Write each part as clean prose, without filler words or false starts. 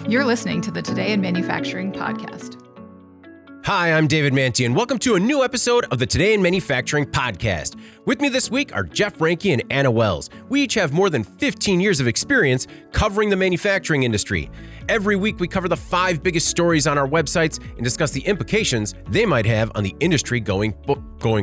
You're listening to the Today in Manufacturing podcast. Hi, I'm David Manti, and welcome to a new episode of the Today in Manufacturing podcast. With me this week are Jeff Ranke and Anna Wells. We each have more than 15 years of experience covering the manufacturing industry. Every week, we cover the 5 biggest stories on our websites and discuss the implications they might have on the industry going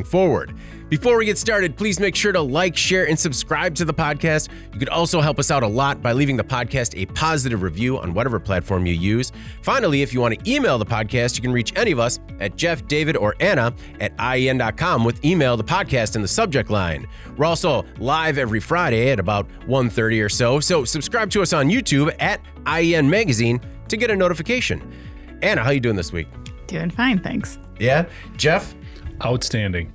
forward. Before we get started, please make sure to like, share, and subscribe to the podcast. You could also help us out a lot by leaving the podcast a positive review on whatever platform you use. Finally, if you want to email the podcast, you can reach any of us at Jeff, David, or Anna at IEN.com with email the podcast in the subject line. We're also live every Friday at about 1:30 or so subscribe to us on YouTube at IEN Magazine to get a notification. Anna, how you doing this week? Doing fine, thanks. Yeah? Jeff? Outstanding.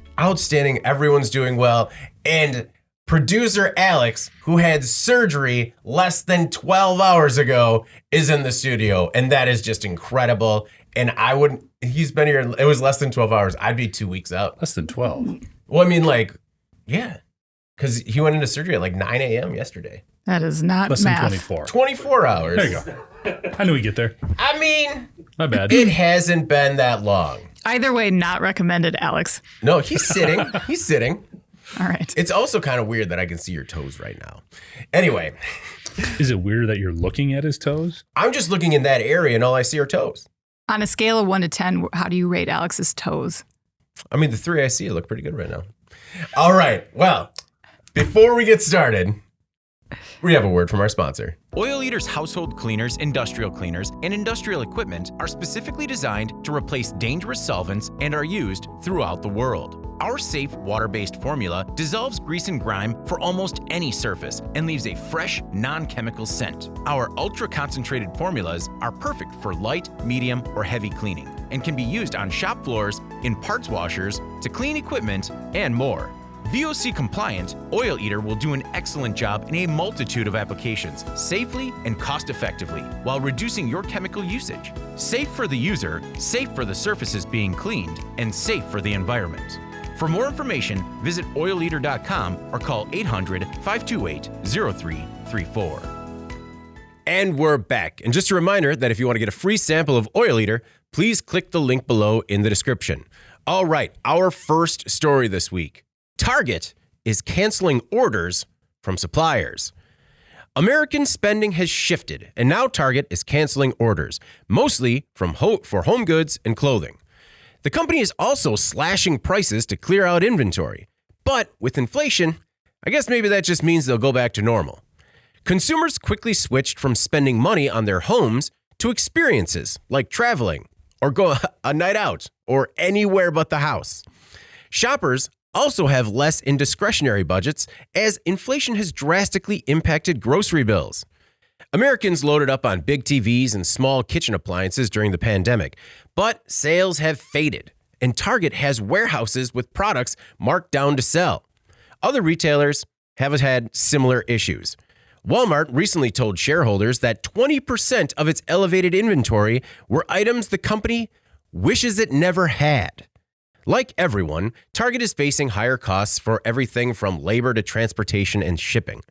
Everyone's doing well. And producer Alex, who had surgery less than 12 hours ago, is in the studio. And that is just incredible. And he's been here, it was less than 12 hours. I'd be 2 weeks out. Less than 12. Well, I mean, yeah. Because he went into surgery at 9 a.m. yesterday. That is not Less math. than 24. 24 hours. There you go. I knew we'd get there. I mean, My bad. it hasn't been that long. Either way, not recommended, Alex. No, he's sitting. He's sitting. All right. It's also kind of weird that I can see your toes right now. Anyway. Is it weird that you're looking at his toes? I'm just looking in that area and all I see are toes. On a scale of 1 to 10, how do you rate Alex's toes? I mean, the 3 I see look pretty good right now. All right. Well, before we get started, we have a word from our sponsor. Oil Eater's household cleaners, industrial cleaners, and industrial equipment are specifically designed to replace dangerous solvents and are used throughout the world. Our safe water-based formula dissolves grease and grime for almost any surface and leaves a fresh, non-chemical scent. Our ultra-concentrated formulas are perfect for light, medium, or heavy cleaning and can be used on shop floors, in parts washers, to clean equipment, and more. VOC compliant, Oil Eater will do an excellent job in a multitude of applications, safely and cost-effectively, while reducing your chemical usage. Safe for the user, safe for the surfaces being cleaned, and safe for the environment. For more information, visit oileater.com or call 800-528-0334. And we're back. And just a reminder that if you want to get a free sample of Oil Eater, please click the link below in the description. All right, our first story this week. Target is canceling orders from suppliers. American spending has shifted, and now Target is canceling orders, mostly for home goods and clothing. The company is also slashing prices to clear out inventory. But with inflation, I guess maybe that just means they'll go back to normal. Consumers quickly switched from spending money on their homes to experiences like traveling or go a night out or anywhere but the house. Shoppers also have less in discretionary budgets as inflation has drastically impacted grocery bills. Americans loaded up on big TVs and small kitchen appliances during the pandemic, but sales have faded, and Target has warehouses with products marked down to sell. Other retailers have had similar issues. Walmart recently told shareholders that 20% of its elevated inventory were items the company wishes it never had. Like everyone, Target is facing higher costs for everything from labor to transportation and shipping.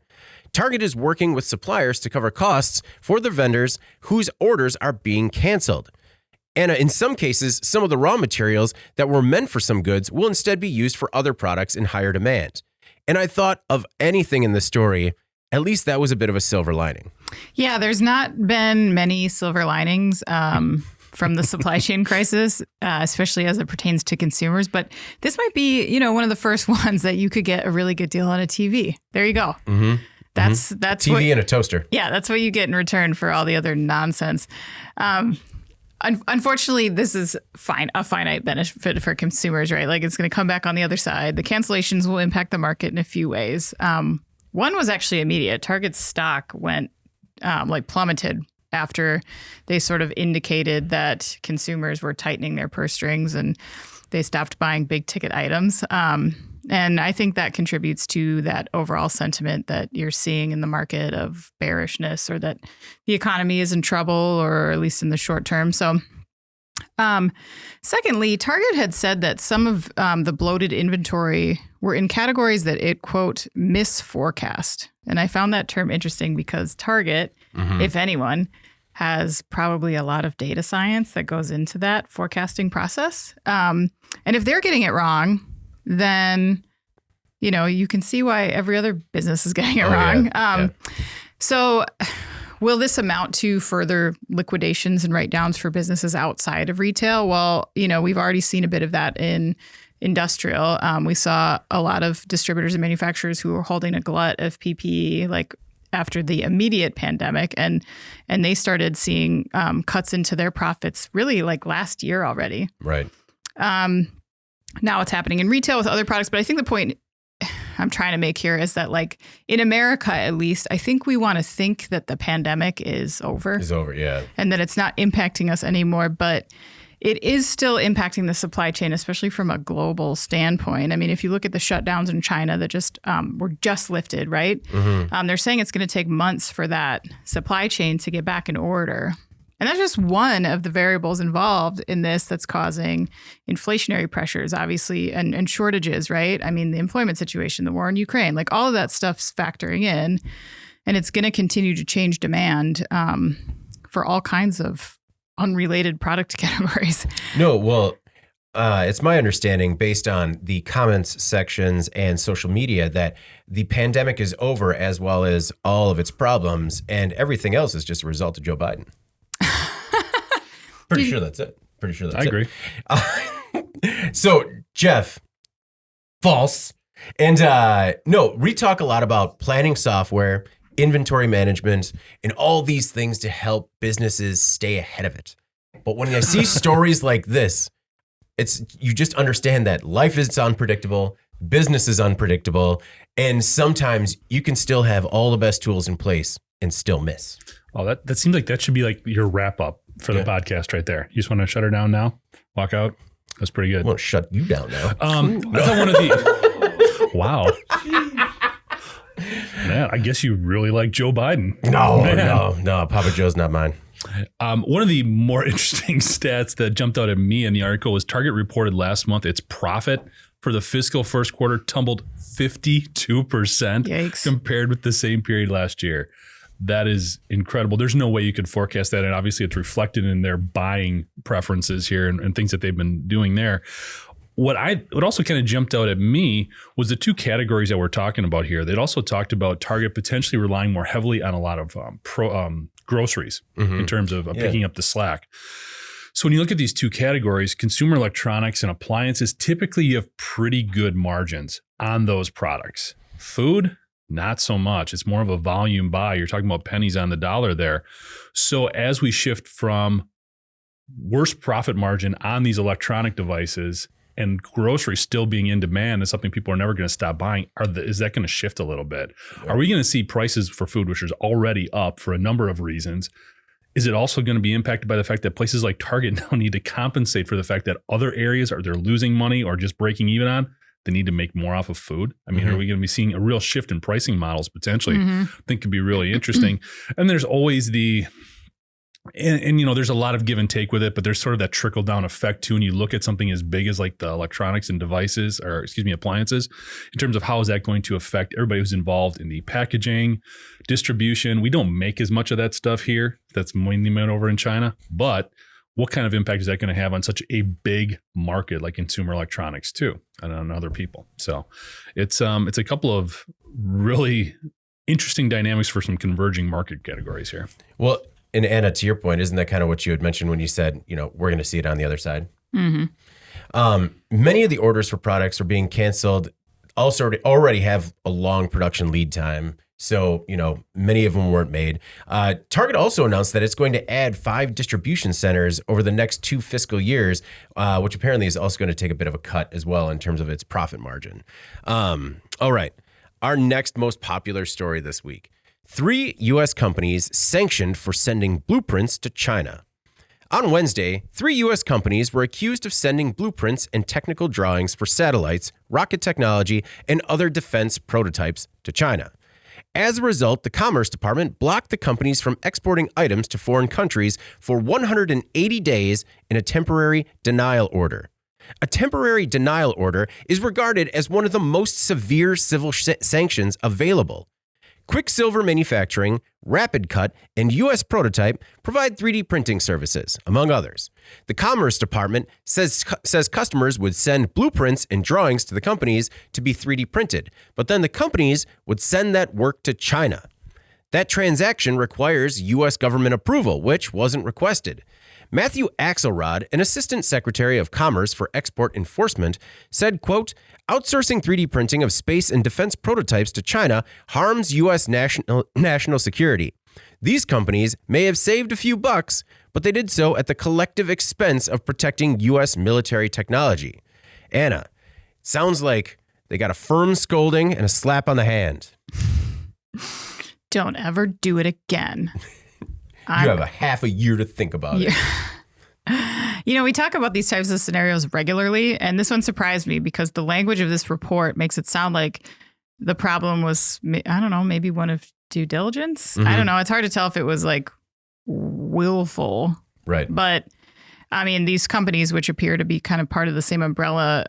Target is working with suppliers to cover costs for the vendors whose orders are being canceled. And in some cases, some of the raw materials that were meant for some goods will instead be used for other products in higher demand. And I thought of anything in this story, at least that was a bit of a silver lining. Yeah, there's not been many silver linings from the supply chain crisis, especially as it pertains to consumers. But this might be, one of the first ones that you could get a really good deal on a TV. There you go. Mm-hmm. That's TV and a toaster. Yeah, that's what you get in return for all the other nonsense. Unfortunately, this is a finite benefit for consumers, right? Like it's going to come back on the other side. The cancellations will impact the market in a few ways. One was actually immediate. Target's stock went plummeted after they sort of indicated that consumers were tightening their purse strings and they stopped buying big ticket items. And I think that contributes to that overall sentiment that you're seeing in the market of bearishness or that the economy is in trouble, or at least in the short term. So secondly, Target had said that some of the bloated inventory were in categories that it, quote, misforecast. And I found that term interesting because Target, if anyone, has probably a lot of data science that goes into that forecasting process. And if they're getting it wrong, then, you can see why every other business is getting it wrong. So will this amount to further liquidations and write-downs for businesses outside of retail? Well, we've already seen a bit of that in industrial. We saw a lot of distributors and manufacturers who were holding a glut of PPE, like after the immediate pandemic, and they started seeing cuts into their profits really like last year already. Right. Now it's happening in retail with other products, but I think the point I'm trying to make here is that, like, in America, at least, I think we want to think that the pandemic is over. Yeah. And that it's not impacting us anymore, but it is still impacting the supply chain, especially from a global standpoint. I mean, if you look at the shutdowns in China that just were just lifted, right? They're saying it's going to take months for that supply chain to get back in order. And that's just one of the variables involved in this that's causing inflationary pressures, obviously, and shortages, right? I mean, the employment situation, the war in Ukraine, like all of that stuff's factoring in. And it's going to continue to change demand for all kinds of unrelated product categories. No, well, it's my understanding, based on the comments sections and social media, that the pandemic is over, as well as all of its problems, and everything else is just a result of Joe Biden. Pretty sure that's it. I agree. So, Jeff, false. And no, we talk a lot about planning software, inventory management, and all these things to help businesses stay ahead of it. But when I see stories like this, you just understand that life is unpredictable, business is unpredictable, and sometimes you can still have all the best tools in place and still miss. Oh, that seems like that should be like your wrap up for the podcast right there. You just want to shut her down now? Walk out? That's pretty good. I want to shut you down now. I thought one of the... Wow. Man, I guess you really like Joe Biden. No. Papa Joe's not mine. One of the more interesting stats that jumped out at me in the article was Target reported last month its profit for the fiscal first quarter tumbled 52% Yikes. compared with the same period last year. That is incredible. There's no way you could forecast that. And obviously it's reflected in their buying preferences here and things that they've been doing there. What also kind of jumped out at me was the two categories that we're talking about here. They'd also talked about Target potentially relying more heavily on a lot of groceries in terms of picking up the slack. So when you look at these two categories, consumer electronics and appliances, typically you have pretty good margins on those products. Food, not so much. It's more of a volume buy. You're talking about pennies on the dollar there. So as we shift from worse profit margin on these electronic devices and groceries still being in demand is something people are never going to stop buying, is that going to shift a little bit? Yeah. Are we going to see prices for food, which is already up for a number of reasons? Is it also going to be impacted by the fact that places like Target now need to compensate for the fact that other areas they're losing money or just breaking even on? They need to make more off of food. I mean, are we going to be seeing a real shift in pricing models potentially? I think could be really interesting. And there's always and there's a lot of give and take with it, but there's sort of that trickle down effect too. And you look at something as big as like the electronics and appliances, in terms of how is that going to affect everybody who's involved in the packaging, distribution. We don't make as much of that stuff here. That's mainly made over in China, but what kind of impact is that going to have on such a big market like consumer electronics too, and on other people? So it's a couple of really interesting dynamics for some converging market categories here. Well, and Anna, to your point, isn't that kind of what you had mentioned when you said, we're going to see it on the other side? Many of the orders for products are being canceled. Also already have a long production lead time. So, many of them weren't made. Target also announced that it's going to add 5 distribution centers over the next 2 fiscal years, which apparently is also going to take a bit of a cut as well in terms of its profit margin. All right. Our next most popular story this week. 3 U.S. companies sanctioned for sending blueprints to China. On Wednesday, 3 U.S. companies were accused of sending blueprints and technical drawings for satellites, rocket technology, and other defense prototypes to China. As a result, the Commerce Department blocked the companies from exporting items to foreign countries for 180 days in a temporary denial order. A temporary denial order is regarded as one of the most severe civil sanctions available. Quicksilver Manufacturing, Rapid Cut, and U.S. Prototype provide 3D printing services, among others. The Commerce Department says customers would send blueprints and drawings to the companies to be 3D printed, but then the companies would send that work to China. That transaction requires U.S. government approval, which wasn't requested. Matthew Axelrod, an Assistant Secretary of Commerce for Export Enforcement, said, quote, outsourcing 3D printing of space and defense prototypes to China harms U.S. national security. These companies may have saved a few bucks, but they did so at the collective expense of protecting U.S. military technology. Anna, sounds like they got a firm scolding and a slap on the hand. Don't ever do it again. You have a half a year to think about it. You know, we talk about these types of scenarios regularly, and this one surprised me because the language of this report makes it sound like the problem was, I don't know, maybe one of due diligence. I don't know. It's hard to tell if it was like willful. Right. But I mean, these companies, which appear to be kind of part of the same umbrella.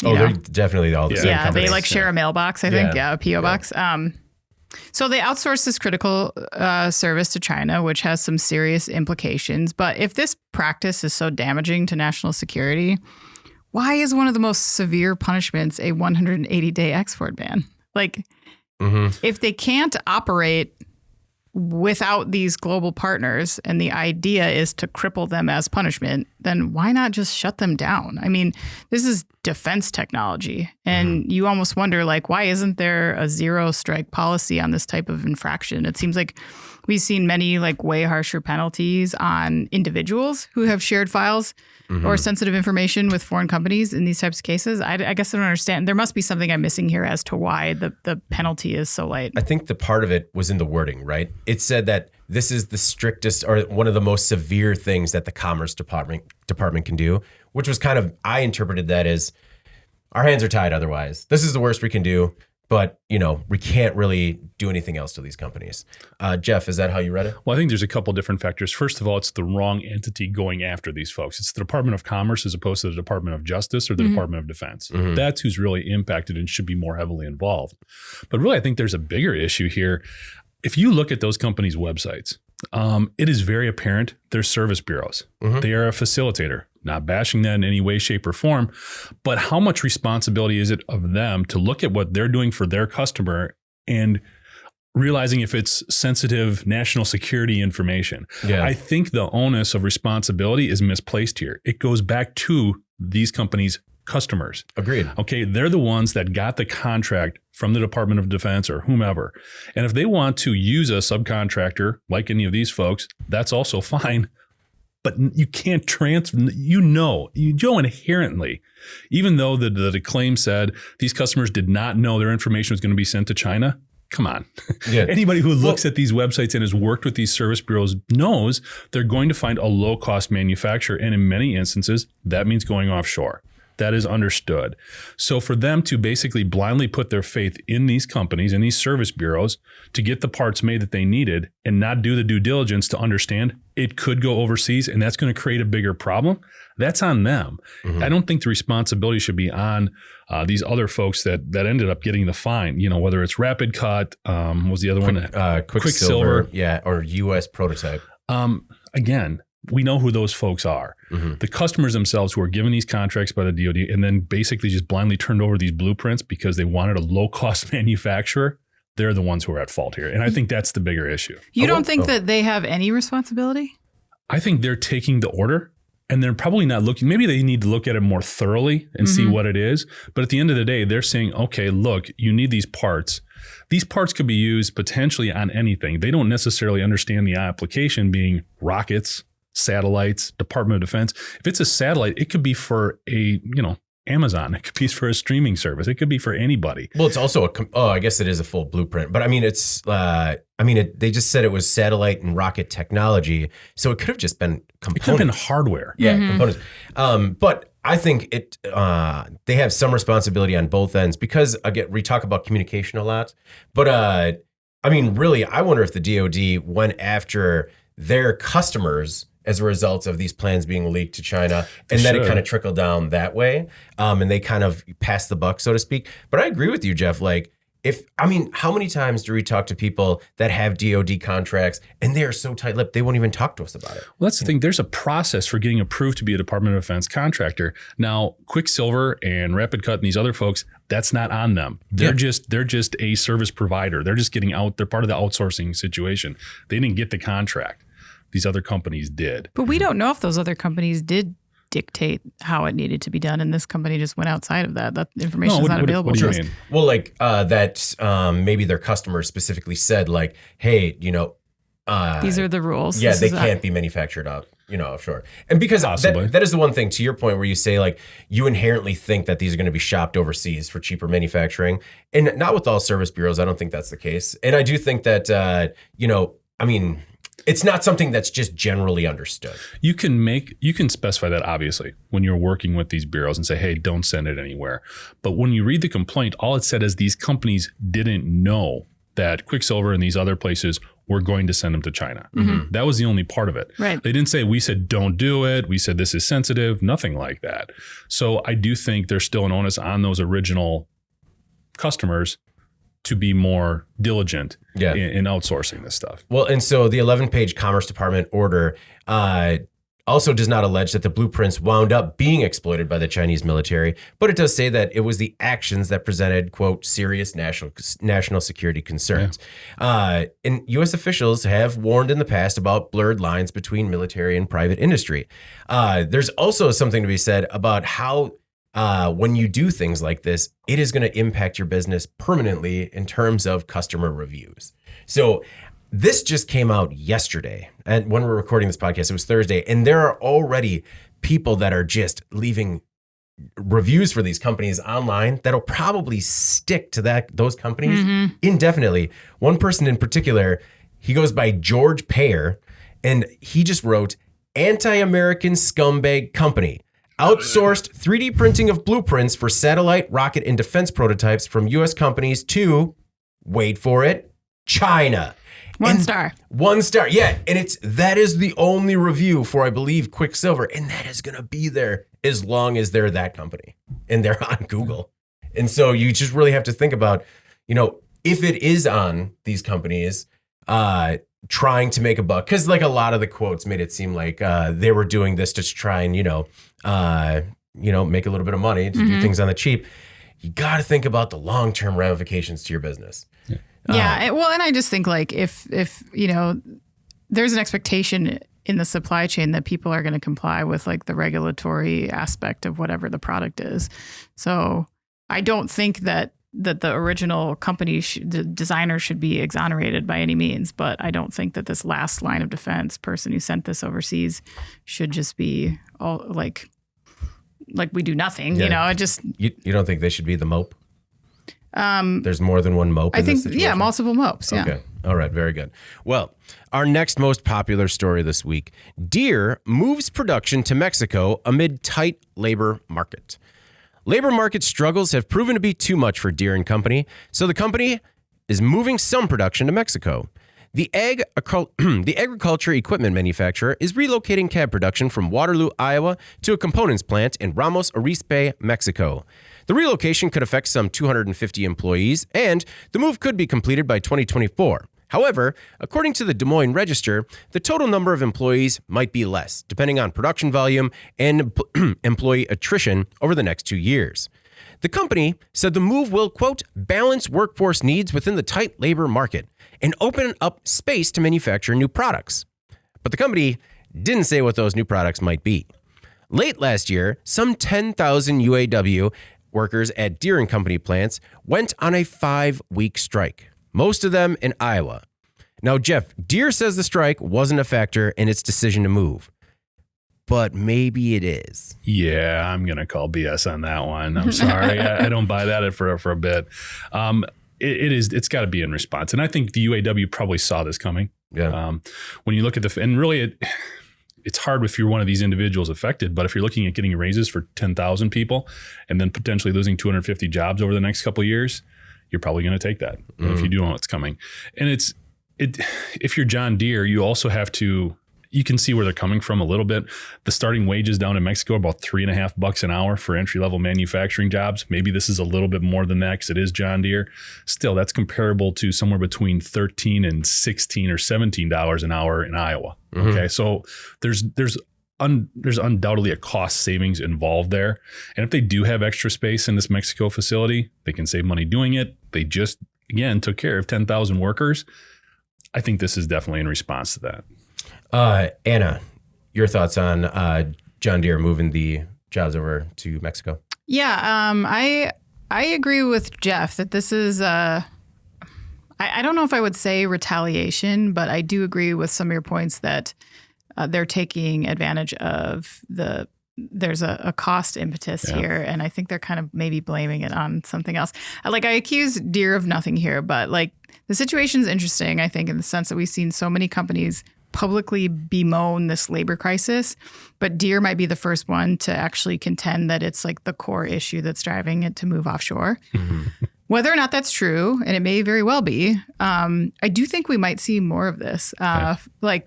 They're definitely all the same companies. They like share a mailbox, I think. Yeah, a P.O. box. So they outsource this critical service to China, which has some serious implications. But if this practice is so damaging to national security, why is one of the most severe punishments a 180-day export ban? Like, if they can't operate without these global partners and the idea is to cripple them as punishment, then why not just shut them down? I mean, this is defense technology, and you almost wonder, like, why isn't there a zero strike policy on this type of infraction? It seems like we've seen many like way harsher penalties on individuals who have shared files or sensitive information with foreign companies in these types of cases. I guess I don't understand. There must be something I'm missing here as to why the penalty is so light. I think the part of it was in the wording, right? It said that this is the strictest or one of the most severe things that the Commerce Department can do, which was kind of, I interpreted that as our hands are tied otherwise. This is the worst we can do. But, you know, we can't really do anything else to these companies. Jeff, is that how you read it? Well, I think there's a couple different factors. First of all, it's the wrong entity going after these folks. It's the Department of Commerce as opposed to the Department of Justice or the Department of Defense. That's who's really impacted and should be more heavily involved. But really, I think there's a bigger issue here. If you look at those companies' websites, it is very apparent they're service bureaus. They are a facilitator. Not bashing that in any way, shape, or form, but how much responsibility is it of them to look at what they're doing for their customer and realizing if it's sensitive national security information? Yeah. I think the onus of responsibility is misplaced here. It goes back to these companies' customers. Agreed. Okay, they're the ones that got the contract from the Department of Defense or whomever. And if they want to use a subcontractor like any of these folks, that's also fine. But you can't transfer, you know inherently, even though the claim said these customers did not know their information was going to be sent to China. Come on. Yeah. Anybody who looks at these websites and has worked with these service bureaus knows they're going to find a low-cost manufacturer. And in many instances, that means going offshore. That is understood. So for them to basically blindly put their faith in these companies, in these service bureaus, to get the parts made that they needed and not do the due diligence to understand it could go overseas and that's going to create a bigger problem, that's on them. I don't think the responsibility should be on these other folks that ended up getting the fine, you know, whether it's Rapid Cut, was the other one? Quicksilver. Yeah, or U.S. Prototype. Again, we know who those folks are. The customers themselves who are given these contracts by the DoD and then basically just blindly turned over these blueprints because they wanted a low-cost manufacturer, they're the ones who are at fault here. And I think that's the bigger issue. You don't think that they have any responsibility? I think they're taking the order and they're probably not looking. Maybe they need to look at it more thoroughly and see what it is. But at the end of the day, they're saying, okay, look, you need these parts. These parts could be used potentially on anything. They don't necessarily understand the application being rockets, satellites, Department of Defense. If it's a satellite, it could be for a, Amazon. It could be for a streaming service. It could be for anybody. Well, it's also I guess it is a full blueprint, but I mean, they just said it was satellite and rocket technology. So it could have just been components. It could have been hardware. Yeah, components. But I think they have some responsibility on both ends because again, we talk about communication a lot, but really, I wonder if the DoD went after their customers as a result of these plans being leaked to China, and then it kind of trickled down that way, and they kind of passed the buck, so to speak. But I agree with you, Jeff. Like, how many times do we talk to people that have DoD contracts and they are so tight-lipped they won't even talk to us about it? Well, that's the thing. There's a process for getting approved to be a Department of Defense contractor. Now, Quicksilver and Rapid Cut and these other folks, that's not on them. They're just a service provider. They're just getting out. They're part of the outsourcing situation. They didn't get the contract. These other companies did. But we don't know if those other companies did dictate how it needed to be done, and this company just went outside of that. That information is not available. What do you mean? Well, like that maybe their customers specifically said, like, hey, these are the rules. Yeah, they can't be manufactured out, offshore. And because that is the one thing, to your point, where you say, like, you inherently think that these are going to be shopped overseas for cheaper manufacturing. And not with all service bureaus, I don't think that's the case. And I do think that, it's not something that's just generally understood. You can specify that, obviously, when you're working with these bureaus and say, hey, don't send it anywhere. But when you read the complaint, all it said is these companies didn't know that Quicksilver and these other places were going to send them to China. Mm-hmm. That was the only part of it. Right. They didn't say, we said, don't do it. We said, this is sensitive, nothing like that. So I do think there's still an onus on those original customers to be more diligent in outsourcing this stuff. Well, and so the 11-page Commerce Department order also does not allege that the blueprints wound up being exploited by the Chinese military, but it does say that it was the actions that presented, quote, serious national security concerns. Yeah. And U.S. officials have warned in the past about blurred lines between military and private industry. There's also something to be said about how when you do things like this, it is going to impact your business permanently in terms of customer reviews. So this just came out yesterday. And when we're recording this podcast, it was Thursday. And there are already people that are just leaving reviews for these companies online that'll probably stick to those companies indefinitely. One person in particular, he goes by George Payer, and he just wrote, "Anti-American scumbag company. Outsourced 3D printing of blueprints for satellite, rocket, and defense prototypes from U.S. companies to, wait for it, China." One star. Yeah. And that is the only review for, I believe, Quicksilver. And that is going to be there as long as they're that company and they're on Google. And so you just really have to think about, if it is on these companies trying to make a buck, because like a lot of the quotes made it seem like they were doing this to try and, make a little bit of money, to do things on the cheap. You got to think about the long-term ramifications to your business. Yeah. And I just think, like, if there's an expectation in the supply chain that people are going to comply with, like, the regulatory aspect of whatever the product is. So I don't think that the original company, the designer, should be exonerated by any means. But I don't think that this last line of defense person who sent this overseas should just be all like we do nothing. Yeah. You don't think they should be the mope? There's more than one mope. I think, multiple mopes. Yeah. Okay. All right. Very good. Well, our next most popular story this week: Deere moves production to Mexico amid tight labor market. Labor market struggles have proven to be too much for Deere & Company, so the company is moving some production to Mexico. The agriculture equipment manufacturer is relocating cab production from Waterloo, Iowa to a components plant in Ramos Arizpe, Mexico. The relocation could affect some 250 employees, and the move could be completed by 2024. However, according to the Des Moines Register, the total number of employees might be less, depending on production volume and employee attrition over the next 2 years. The company said the move will, quote, balance workforce needs within the tight labor market and open up space to manufacture new products. But the company didn't say what those new products might be. Late last year, some 10,000 UAW workers at Deere & Company plants went on a 5-week strike, most of them in Iowa. Now, Jeff, Deere says the strike wasn't a factor in its decision to move, but maybe it is. Yeah, I'm going to call BS on that one. I'm sorry. I don't buy that for a bit. It's got to be in response. And I think the UAW probably saw this coming. Yeah. When you look at and really it's hard if you're one of these individuals affected, but if you're looking at getting raises for 10,000 people and then potentially losing 250 jobs over the next couple of years, you're probably going to take that if you do know what's coming. And if you're John Deere, you also have to, you can see where they're coming from a little bit. The starting wages down in Mexico are about $3.50 an hour for entry-level manufacturing jobs. Maybe this is a little bit more than that because it is John Deere. Still, that's comparable to somewhere between $13 and $16 or $17 an hour in Iowa. Mm-hmm. Okay, so there's undoubtedly a cost savings involved there. And if they do have extra space in this Mexico facility, they can save money doing it. They just, again, took care of 10,000 workers. I think this is definitely in response to that. Anna, your thoughts on John Deere moving the jobs over to Mexico? Yeah, I agree with Jeff that this is, I don't know if I would say retaliation, but I do agree with some of your points that they're taking advantage of there's a cost impetus here. And I think they're kind of maybe blaming it on something else. I accuse Deere of nothing here, but the situation's interesting, I think, in the sense that we've seen so many companies publicly bemoan this labor crisis, but Deere might be the first one to actually contend that it's the core issue that's driving it to move offshore. Mm-hmm. Whether or not that's true, and it may very well be, I do think we might see more of this,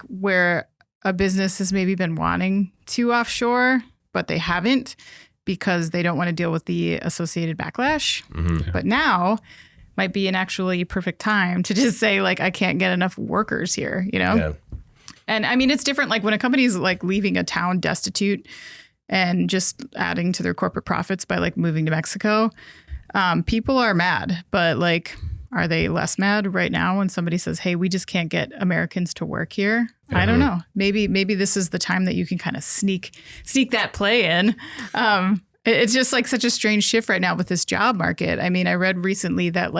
where a business has maybe been wanting to offshore, but they haven't because they don't want to deal with the associated backlash. Mm-hmm. But now might be an actually perfect time to just say, I can't get enough workers here, Yeah. And I mean, it's different. When a company's leaving a town destitute and just adding to their corporate profits by moving to Mexico, people are mad. But are they less mad right now when somebody says, "Hey, we just can't get Americans to work here"? Mm-hmm. I don't know. Maybe this is the time that you can kind of sneak that play in. It's just such a strange shift right now with this job market. I mean, I read recently that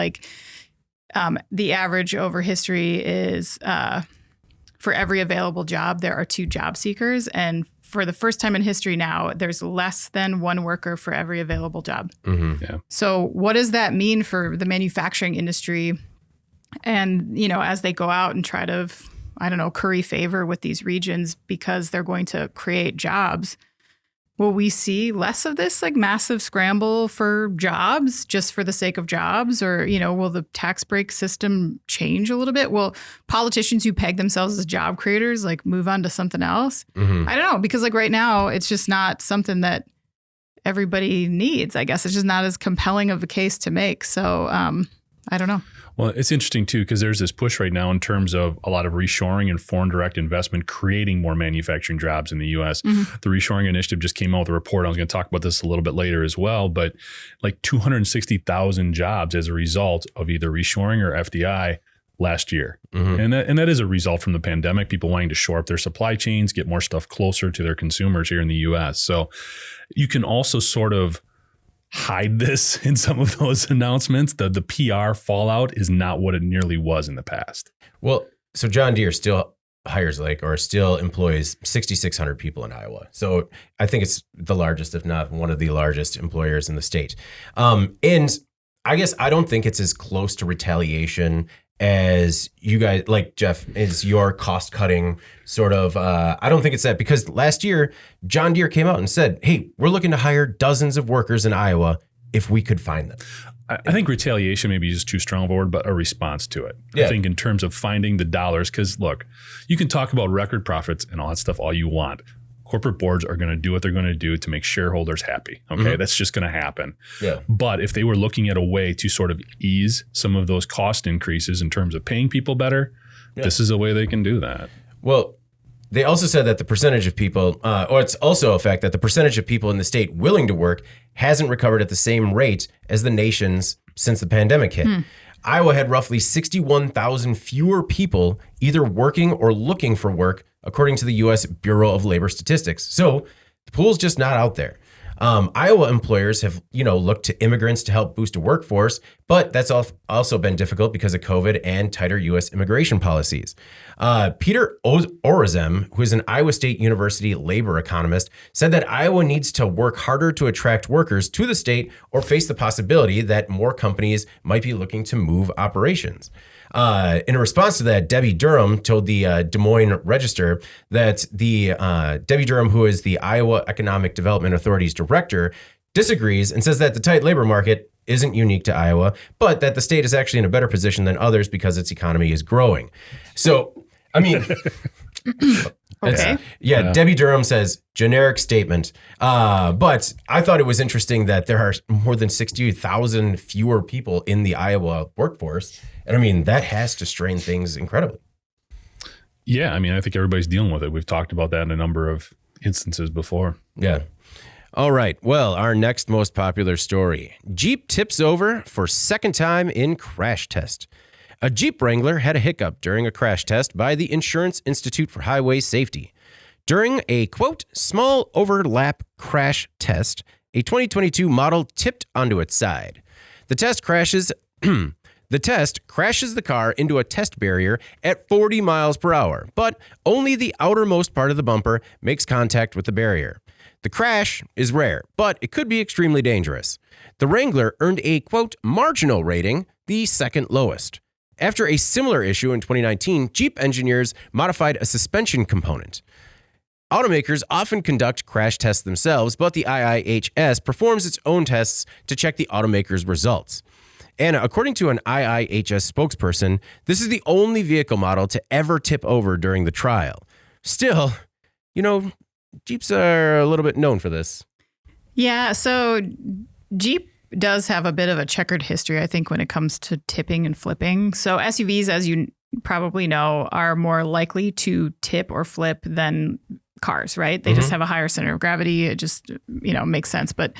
the average over history is for every available job, there are 2 job seekers. And for the first time in history now, there's less than 1 worker for every available job. Mm-hmm. Yeah. So what does that mean for the manufacturing industry? And, as they go out and try to, curry favor with these regions because they're going to create jobs, will we see less of this massive scramble for jobs just for the sake of jobs? Or, will the tax break system change a little bit? Will politicians who peg themselves as job creators move on to something else? Mm-hmm. I don't know, because right now it's just not something that everybody needs. I guess it's just not as compelling of a case to make. So I don't know. Well, it's interesting, too, because there's this push right now in terms of a lot of reshoring and foreign direct investment, creating more manufacturing jobs in the U.S. Mm-hmm. The Reshoring Initiative just came out with a report. I was going to talk about this a little bit later as well, but 260,000 jobs as a result of either reshoring or FDI last year. Mm-hmm. And that is a result from the pandemic, people wanting to shore up their supply chains, get more stuff closer to their consumers here in the U.S. So you can also sort of hide this in some of those announcements. The PR fallout is not what it nearly was in the past. Well, so John Deere still hires or still employs 6,600 people in Iowa. So I think it's the largest, if not one of the largest employers in the state. And I guess I don't think it's as close to retaliation as you guys, Jeff, is your cost cutting sort of. I don't think it's that, because last year John Deere came out and said, "Hey, we're looking to hire dozens of workers in Iowa if we could find them." I think retaliation maybe is too strong of a word, but a response to it. Yeah. I think in terms of finding the dollars, because look, you can talk about record profits and all that stuff all you want. Corporate boards are going to do what they're going to do to make shareholders happy. Okay, mm-hmm. That's just going to happen. Yeah. But if they were looking at a way to sort of ease some of those cost increases in terms of paying people better, this is a way they can do that. Well, they also said that the percentage of people, or it's also a fact that the percentage of people in the state willing to work hasn't recovered at the same rate as the nation's since the pandemic hit. Iowa had roughly 61,000 fewer people either working or looking for work, according to the U.S. Bureau of Labor Statistics. So the pool's just not out there. Iowa employers have, looked to immigrants to help boost a workforce, but that's also been difficult because of COVID and tighter U.S. immigration policies. Peter Orazem, who is an Iowa State University labor economist, said that Iowa needs to work harder to attract workers to the state or face the possibility that more companies might be looking to move operations. In response to that, Debbie Durham told the Des Moines Register that Debbie Durham, who is the Iowa Economic Development Authority's director, disagrees and says that the tight labor market isn't unique to Iowa, but that the state is actually in a better position than others because its economy is growing. So, I mean, Okay. Debbie Durham says generic statement. But I thought it was interesting that there are more than 60,000 fewer people in the Iowa workforce. And I mean, that has to strain things incredibly. Yeah. I mean, I think everybody's dealing with it. We've talked about that in a number of instances before. Yeah. All right. Well, our next most popular story. Jeep tips over for second time in crash test. A Jeep Wrangler had a hiccup during a crash test by the Insurance Institute for Highway Safety. During a, quote, small overlap crash test, a 2022 model tipped onto its side. The test crashes the car into a test barrier at 40 miles per hour, but only the outermost part of the bumper makes contact with the barrier. The crash is rare, but it could be extremely dangerous. The Wrangler earned a, quote, marginal rating, the second lowest. After a similar issue in 2019, Jeep engineers modified a suspension component. Automakers often conduct crash tests themselves, but the IIHS performs its own tests to check the automaker's results. And according to an IIHS spokesperson, this is the only vehicle model to ever tip over during the trial. Still, Jeeps are a little bit known for this. Yeah, so Jeep does have a bit of a checkered history, I think, when it comes to tipping and flipping. So SUVs, as you probably know, are more likely to tip or flip than cars, right? They just have a higher center of gravity. It just, makes sense. But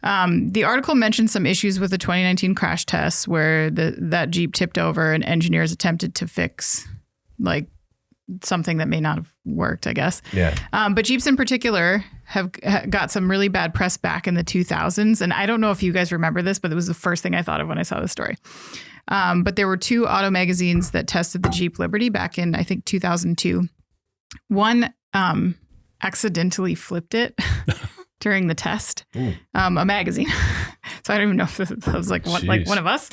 the article mentioned some issues with the 2019 crash tests where that Jeep tipped over and engineers attempted to fix something that may not have worked, I guess. Yeah. But Jeeps in particular have got some really bad press back in the 2000s. And I don't know if you guys remember this, but it was the first thing I thought of when I saw the story. But there were two auto magazines that tested the Jeep Liberty back in, I think, 2002. One accidentally flipped it during the test, a magazine. So I don't even know if that was like one of us.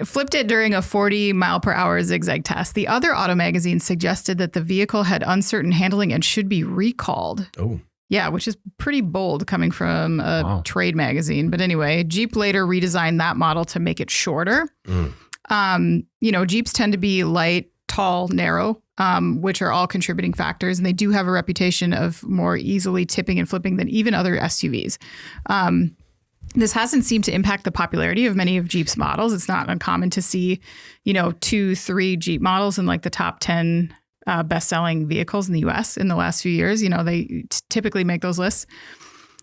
Flipped it during a 40 mile per hour zigzag test. The other auto magazine suggested that the vehicle had uncertain handling and should be recalled. Oh. Yeah, which is pretty bold coming from a trade magazine. But anyway, Jeep later redesigned that model to make it shorter. Jeeps tend to be light, tall, narrow, which are all contributing factors. And they do have a reputation of more easily tipping and flipping than even other SUVs. This hasn't seemed to impact the popularity of many of Jeep's models. It's not uncommon to see, 2-3 Jeep models in the top 10 best-selling vehicles in the U.S. in the last few years. They typically make those lists.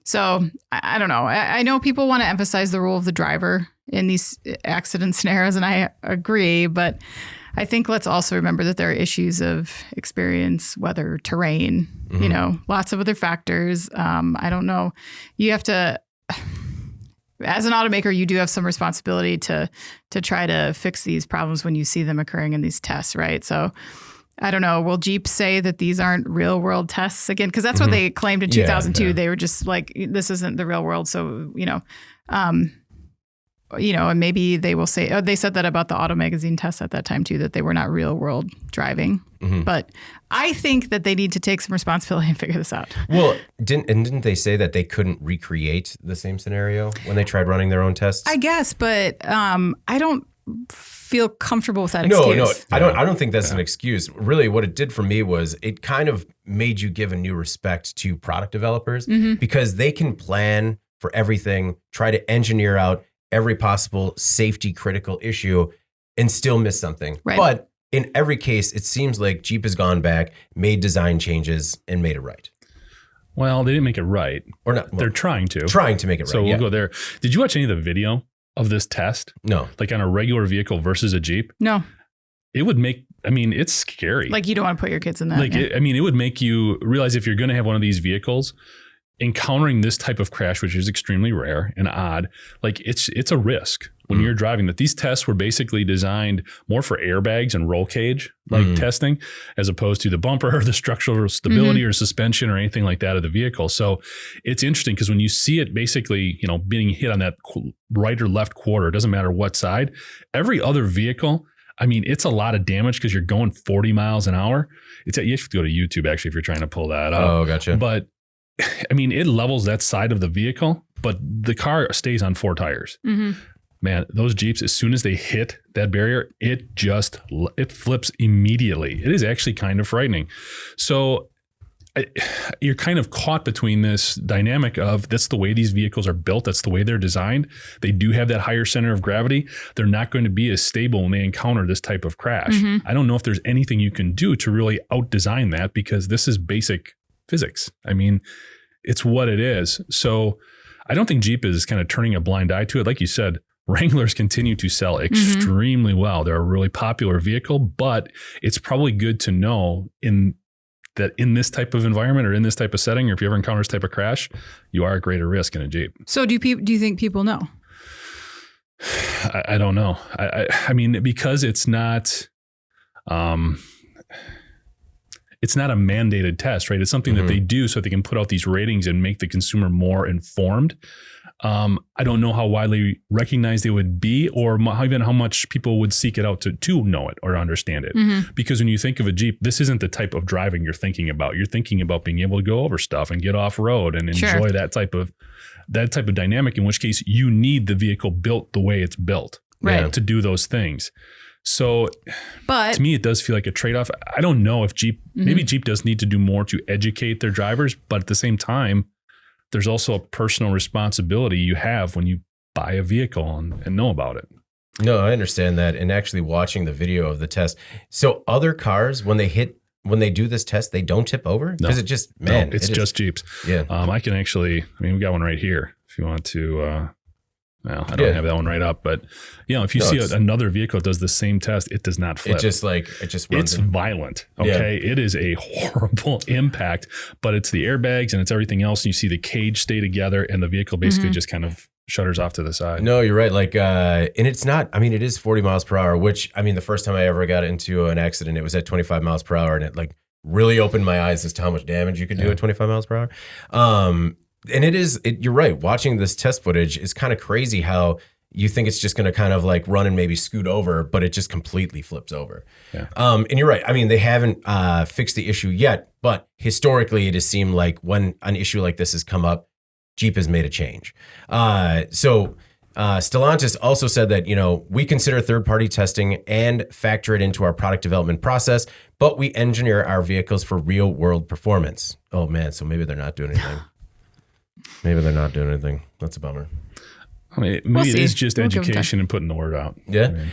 So I don't know. I know people want to emphasize the role of the driver in these accident scenarios, and I agree. But I think let's also remember that there are issues of experience, weather, terrain, lots of other factors. I don't know. You have to... As an automaker, you do have some responsibility to try to fix these problems when you see them occurring in these tests, right? So I don't know. Will Jeep say that these aren't real world tests again? Because that's what they claimed in 2002. Yeah. They were just like, this isn't the real world. So, and maybe they will say, they said that about the auto magazine tests at that time too, that they were not real world driving. But I think that they need to take some responsibility and figure this out. Well, didn't they say that they couldn't recreate the same scenario when they tried running their own tests? I guess, but I don't feel comfortable with that excuse. No, I don't think that's an excuse. Really, what it did for me was it kind of made you give a new respect to product developers because they can plan for everything, try to engineer out every possible safety critical issue and still miss something. Right. But in every case, it seems like Jeep has gone back, made design changes, and made it right. Well, they didn't make it right. Or not. Well, they're trying to. Trying to make it right. So we'll go there. Did you watch any of the video of this test? No. Like on a regular vehicle versus a Jeep? No. It would make, it's scary. Like you don't want to put your kids in that. It would make you realize if you're going to have one of these vehicles, encountering this type of crash, which is extremely rare and odd, it's a risk when you're driving. That these tests were basically designed more for airbags and roll cage testing, as opposed to the bumper or the structural stability or suspension or anything like that of the vehicle. So it's interesting because when you see it basically, being hit on that right or left quarter, it doesn't matter what side, every other vehicle, it's a lot of damage because you're going 40 miles an hour. You have to go to YouTube actually if you're trying to pull that up. Oh, gotcha. But it levels that side of the vehicle, but the car stays on 4 tires. man, those Jeeps, as soon as they hit that barrier, it flips immediately. It is actually kind of frightening. So you're kind of caught between this dynamic of that's the way these vehicles are built. That's the way they're designed. They do have that higher center of gravity. They're not going to be as stable when they encounter this type of crash. I don't know if there's anything you can do to really out-design that, because this is basic physics. I mean, it's what it is. So I don't think Jeep is kind of turning a blind eye to it. Like you said, Wranglers continue to sell extremely well. They're a really popular vehicle, but it's probably good to know in this type of environment or in this type of setting, or if you ever encounter this type of crash, you are at greater risk in a Jeep. So do you think people know? I don't know. I mean, because it's not a mandated test, right? It's something that they do so they can put out these ratings and make the consumer more informed. I don't know how widely recognized they would be, or even how much people would seek it out to know it or understand it. Because when you think of a Jeep, this isn't the type of driving you're thinking about. You're thinking about being able to go over stuff and get off road and enjoy that type of dynamic, in which case you need the vehicle built the way it's built to do those things. So to me, it does feel like a trade-off. I don't know if maybe Jeep does need to do more to educate their drivers, but at the same time, there's also a personal responsibility you have when you buy a vehicle and know about it. No, I understand that. And actually watching the video of the test. So other cars, when they do this test, they don't tip over? Because it's just Jeeps. Yeah. We got one right here if you want to. I don't have that one right up, but if you see another vehicle that does the same test, it does not flip. It just runs. It's violent. Okay. Yeah. It is a horrible impact, but it's the airbags and it's everything else. And you see the cage stay together and the vehicle basically just kind of shutters off to the side. No, you're right. And it's not, it is 40 miles per hour, which the first time I ever got into an accident, it was at 25 miles per hour, and it really opened my eyes as to how much damage you could do at 25 miles per hour. And you're right. Watching this test footage is kind of crazy how you think it's just going to kind of run and maybe scoot over, but it just completely flips over. Yeah. And you're right. They haven't fixed the issue yet, but historically it has seemed like when an issue like this has come up, Jeep has made a change. So Stellantis also said that, we consider third-party testing and factor it into our product development process, but we engineer our vehicles for real-world performance. Oh, man. So maybe they're not doing anything. That's a bummer. It is just education and putting the word out. Yeah.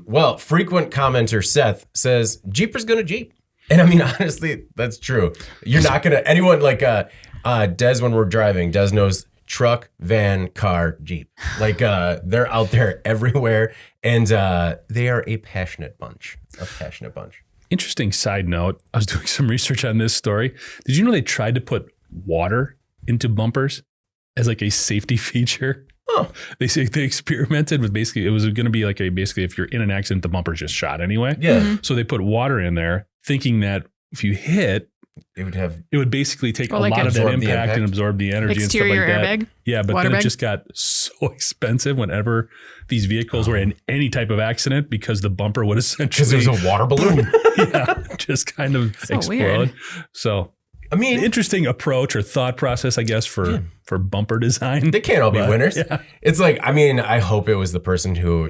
Well, frequent commenter Seth says, Jeeper's going to Jeep. And honestly, that's true. You're not going to, anyone Des, when we're driving, Des knows truck, van, car, Jeep. They're out there everywhere. And they are a passionate bunch. Interesting side note. I was doing some research on this story. Did you know they tried to put water into bumpers as a safety feature? Oh, they experimented with basically, it was going to be basically if you're in an accident, the bumper's just shot anyway. Yeah. So they put water in there thinking that if you hit, it would basically take a lot of that impact and absorb the energy Exterior and stuff like airbag, that. Yeah, but then it just got so expensive whenever these vehicles were in any type of accident, because the bumper would essentially, because it was a water balloon. just kind of explode. Weird. So interesting approach or thought process, I guess, for bumper design. They can't all be winners. Yeah. It's I hope it was the person who,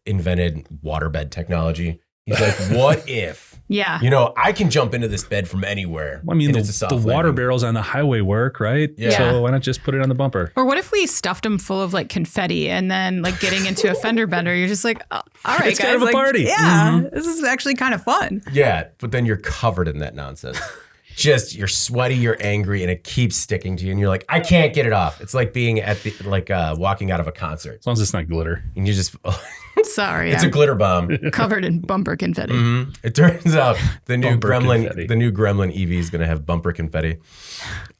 invented waterbed technology. He's like, what if, I can jump into this bed from anywhere. The water barrels on the highway work, right? Yeah. So why not just put it on the bumper? Or what if we stuffed them full of confetti, and then getting into a fender bender, you're just all right, it's guys. Kind of a party. Yeah, this is actually kind of fun. Yeah, but then you're covered in that nonsense. You're sweaty, you're angry, and it keeps sticking to you, and you're like, I can't get it off. It's like being at the walking out of a concert. As long as it's not glitter. And you just sorry, it's a glitter bomb covered in bumper confetti. Mm-hmm. It turns out the new Gremlin EV is going to have bumper confetti.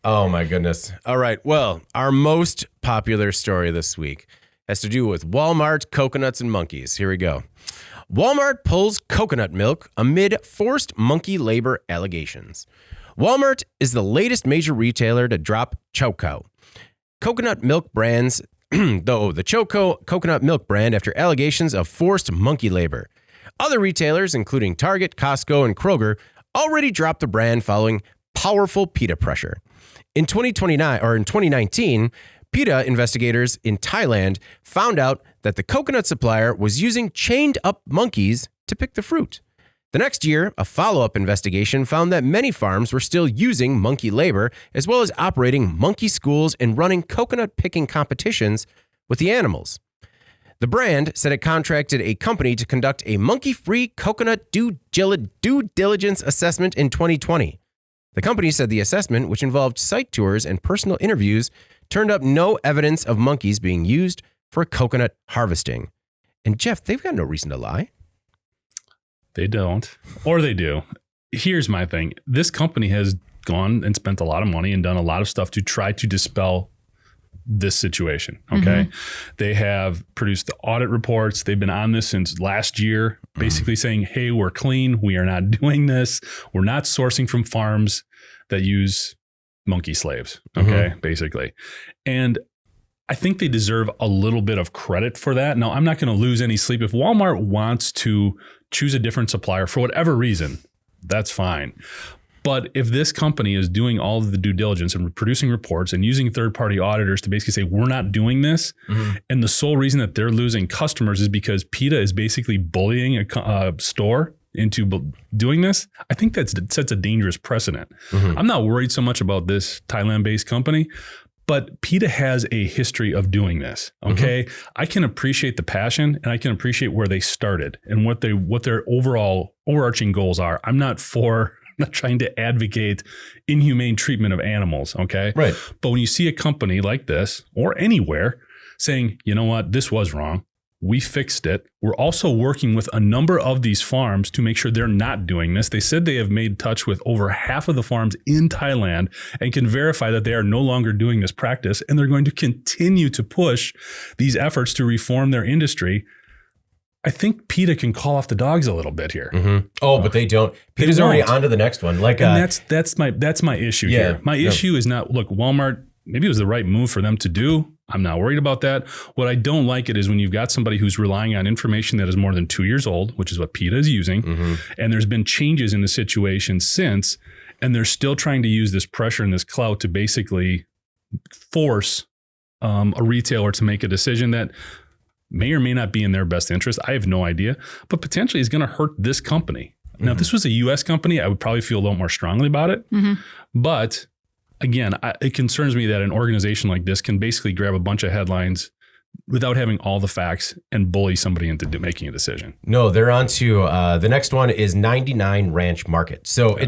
Oh my goodness! All right, well, our most popular story this week has to do with Walmart, coconuts, and monkeys. Here we go. Walmart pulls coconut milk amid forced monkey labor allegations. Walmart is the latest major retailer to drop Choco coconut milk brands, the Choco coconut milk brand, after allegations of forced monkey labor. Other retailers, including Target, Costco, and Kroger, already dropped the brand following powerful PETA pressure. In 2019, PETA investigators in Thailand found out that the coconut supplier was using chained up monkeys to pick the fruit. The next year, a follow-up investigation found that many farms were still using monkey labor, as well as operating monkey schools and running coconut picking competitions with the animals. The brand said it contracted a company to conduct a monkey-free coconut due diligence assessment in 2020. The company said the assessment, which involved site tours and personal interviews, turned up no evidence of monkeys being used for coconut harvesting. And Jeff, they've got no reason to lie. They don't, or they do. Here's my thing. This company has gone and spent a lot of money and done a lot of stuff to try to dispel this situation. Okay. They have produced the audit reports. They've been on this since last year, basically saying, hey, we're clean. We are not doing this. We're not sourcing from farms that use monkey slaves. Okay. Basically. And I think they deserve a little bit of credit for that. Now, I'm not going to lose any sleep. If Walmart wants to choose a different supplier for whatever reason, that's fine. But if this company is doing all of the due diligence and producing reports and using third-party auditors to basically say, we're not doing this, and the sole reason that they're losing customers is because PETA is basically bullying a store into doing this, I think that sets a dangerous precedent. I'm not worried so much about this Thailand-based company, but PETA has a history of doing this. Okay. I can appreciate the passion and I can appreciate where they started and what their overall overarching goals are. I'm not trying to advocate inhumane treatment of animals. Okay. Right. But when you see a company like this or anywhere saying, you know what, this was wrong, we fixed it. We're also working with a number of these farms to make sure they're not doing this. They said they have made touch with over half of the farms in Thailand and can verify that they are no longer doing this practice. And they're going to continue to push these efforts to reform their industry. I think PETA can call off the dogs a little bit here. Oh, but they don't. PETA's already on to the next one. And that's my issue here. My issue is not, look, Walmart, maybe it was the right move for them to do. I'm not worried about that. What I don't like it is when you've got somebody who's relying on information that is more than 2 years old, which is what PETA is using. And there's been changes in the situation since, and they're still trying to use this pressure and this clout to basically force a retailer to make a decision that may or may not be in their best interest. I have no idea, but potentially is going to hurt this company. Now, if this was a U.S. company, I would probably feel a little more strongly about it. But again, it concerns me that an organization like this can basically grab a bunch of headlines without having all the facts and bully somebody into making a decision. No, they're on to the next one is 99 Ranch Market. So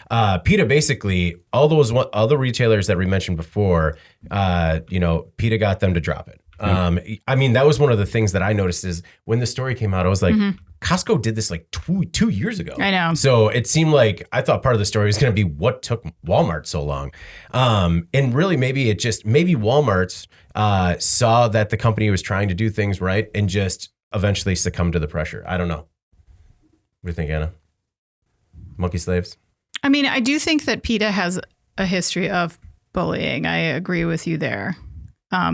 PETA basically, all the retailers that we mentioned before, PETA got them to drop it. I mean, that was one of the things that I noticed is when the story came out, I was like, Costco did this like two years ago. I know. So it seemed like I thought part of the story was going to be what took Walmart so long. And really maybe Walmart saw that the company was trying to do things right and just eventually succumbed to the pressure. I don't know. What do you think, Anna? Monkey slaves? I mean, I do think that PETA has a history of bullying. I agree with you there.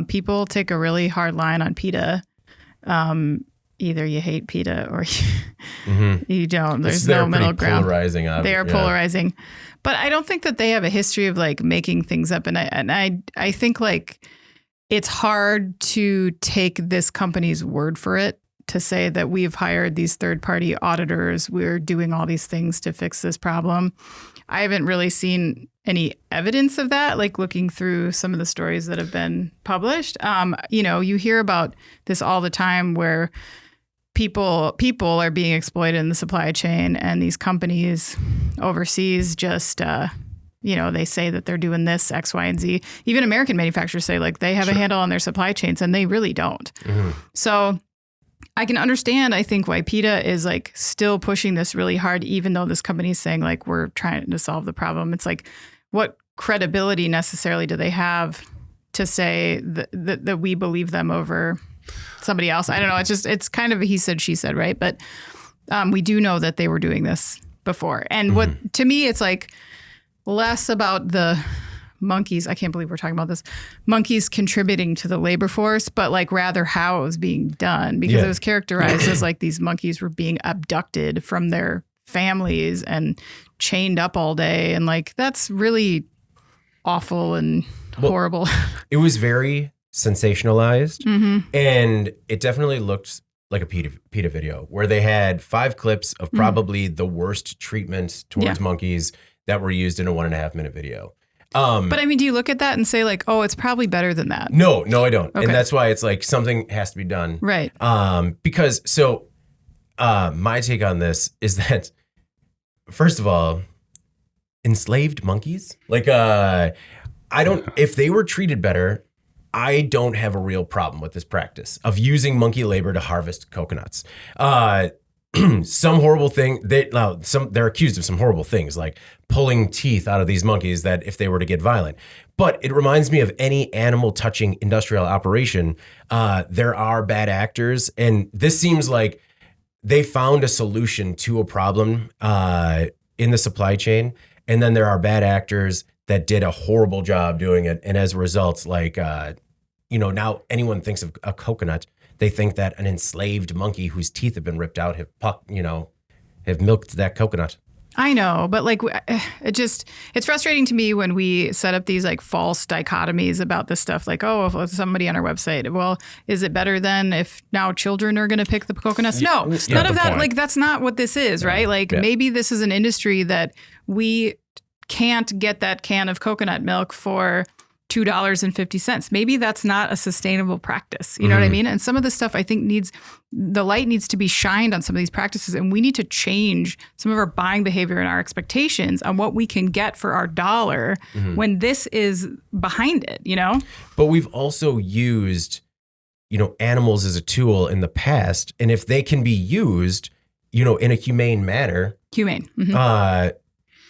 People take a really hard line on PETA. Either you hate PETA or you don't. There's no middle ground. Polarizing, they are polarizing. But I don't think that they have a history of like making things up. And I think like it's hard to take this company's word for it to say that we've hired these third-party auditors. We're doing all these things to fix this problem. I haven't really seen any evidence of that, like looking through some of the stories that have been published. You hear about this all the time where people are being exploited in the supply chain, and these companies overseas just, they say that they're doing this X, Y, and Z. Even American manufacturers say like they have a handle on their supply chains, and they really don't. So I can understand, I think, why PETA is like still pushing this really hard, even though this company is saying like we're trying to solve the problem. It's like, what credibility necessarily do they have to say that we believe them over somebody else? I don't know. It's kind of a he said, she said, right? But we do know that they were doing this before. And what, to me, it's like less about the monkeys. I can't believe we're talking about this. Monkeys contributing to the labor force, but like rather how it was being done, because it was characterized as like these monkeys were being abducted from their families and chained up all day. And like, that's really awful and horrible. It was very sensationalized, and it definitely looked like a PETA video where they had 5 clips of probably the worst treatment towards monkeys that were used in a 1.5 minute video. But I mean, do you look at that and say like, oh, it's probably better than that? No, I don't. Okay. And that's why it's like something has to be done. Right. Because my take on this is that, first of all, enslaved monkeys, like, if they were treated better, I don't have a real problem with this practice of using monkey labor to harvest coconuts. Some horrible thing, they're accused of some horrible things like pulling teeth out of these monkeys that if they were to get violent. But it reminds me of any animal touching industrial operation. There are bad actors, and this seems like they found a solution to a problem in the supply chain. And then there are bad actors that did a horrible job doing it. And as a result, like, now anyone thinks of a coconut, they think that an enslaved monkey whose teeth have been ripped out have milked that coconut. I know, but like it's frustrating to me when we set up these like false dichotomies about this stuff. Like, oh, if somebody on our website, well, is it better than if now children are going to pick the coconuts? No, none of that. Point. Like, that's not what this is, right? Like, maybe this is an industry that we can't get that can of coconut milk for $2.50. Maybe that's not a sustainable practice. You know what I mean? And some of this stuff I think the light needs to be shined on some of these practices, and we need to change some of our buying behavior and our expectations on what we can get for our dollar when this is behind it, But we've also used, animals as a tool in the past. And if they can be used, in a humane manner,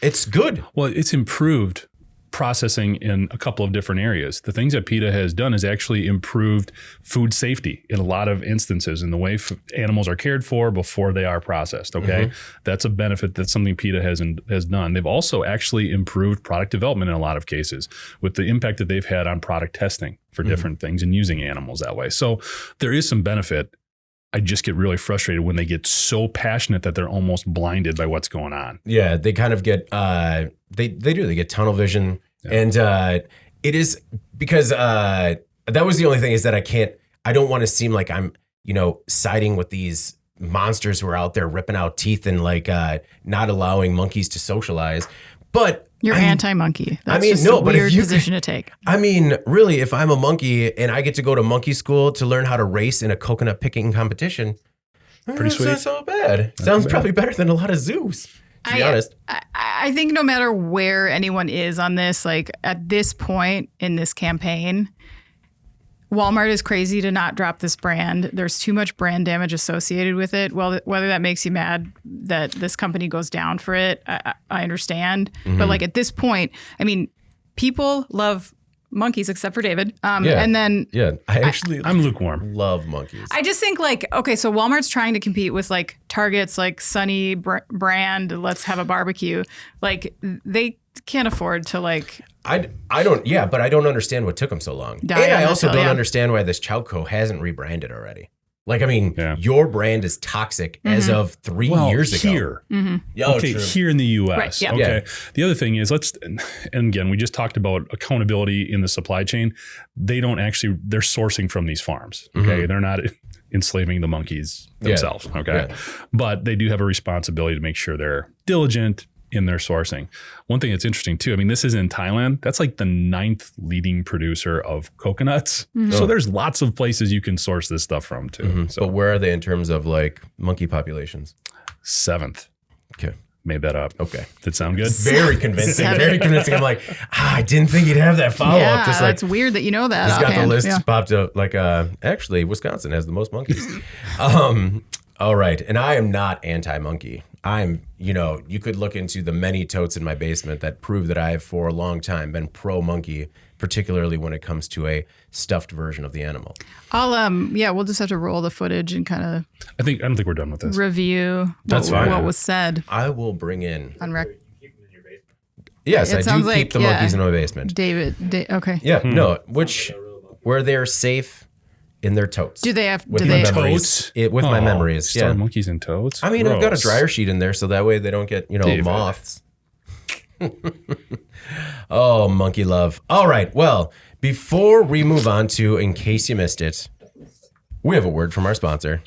it's good. Well, it's improved processing in a couple of different areas. The things that PETA has done is actually improved food safety in a lot of instances in the way animals are cared for before they are processed. Okay. That's a benefit. That's something PETA has done. They've also actually improved product development in a lot of cases with the impact that they've had on product testing for different things and using animals that way. So there is some benefit. I just get really frustrated when they get so passionate that they're almost blinded by what's going on. Yeah, they kind of get they get tunnel vision, and it is because that was the only thing is that I don't want to seem like I'm siding with these monsters who are out there ripping out teeth and like not allowing monkeys to socialize, but. You're anti-monkey. That's just a weird position to take. I mean, really, if I'm a monkey and I get to go to monkey school to learn how to race in a coconut picking competition, pretty sweet. That's not so bad. Sounds probably better than a lot of zoos, to be honest. I think no matter where anyone is on this, like at this point in this campaign, Walmart is crazy to not drop this brand. There's too much brand damage associated with it. Well, whether that makes you mad that this company goes down for it, I understand. But like at this point, I mean, people love monkeys except for David. And then I'm lukewarm. Love monkeys. I just think like, okay, so Walmart's trying to compete with like Target's like Sunny brand, let's have a barbecue. Like they can't afford to like... I don't, but I don't understand what took them so long. And I also don't understand why this Chowco hasn't rebranded already. Like, I mean, your brand is toxic as of 3 years ago. Here. True. Here in the U.S. Right, yeah. Okay. The other thing is and again, we just talked about accountability in the supply chain. They're sourcing from these farms. Okay. They're not enslaving the monkeys themselves. Okay. But they do have a responsibility to make sure they're diligent in their sourcing. One thing that's interesting too, I mean, this is in Thailand. That's like the 9th leading producer of coconuts. So there's lots of places you can source this stuff from too. So where are they in terms of like monkey populations? 7th. Okay. Made that up. Okay. Did it sound good? Very convincing. Very convincing. I'm like, I didn't think you'd have that follow-up. Yeah, Just like, it's weird that you know that. He's got the list popped up like, actually, Wisconsin has the most monkeys. All right. And I am not anti-monkey. I'm, you could look into the many totes in my basement that prove that I have for a long time been pro-monkey, particularly when it comes to a stuffed version of the animal. We'll just have to roll the footage and kind of I don't think we're done with this. Review what was said. I will bring in on record. Yes, I do keep the monkeys in my basement. David, okay. Yeah, no, where they're safe in their totes. Do they have with my memories? With my memories, store monkeys in totes. I mean, I've got a dryer sheet in there so that way they don't get moths. Oh, monkey love. All right. Well, Before we move on to, in case you missed it, we have a word from our sponsor.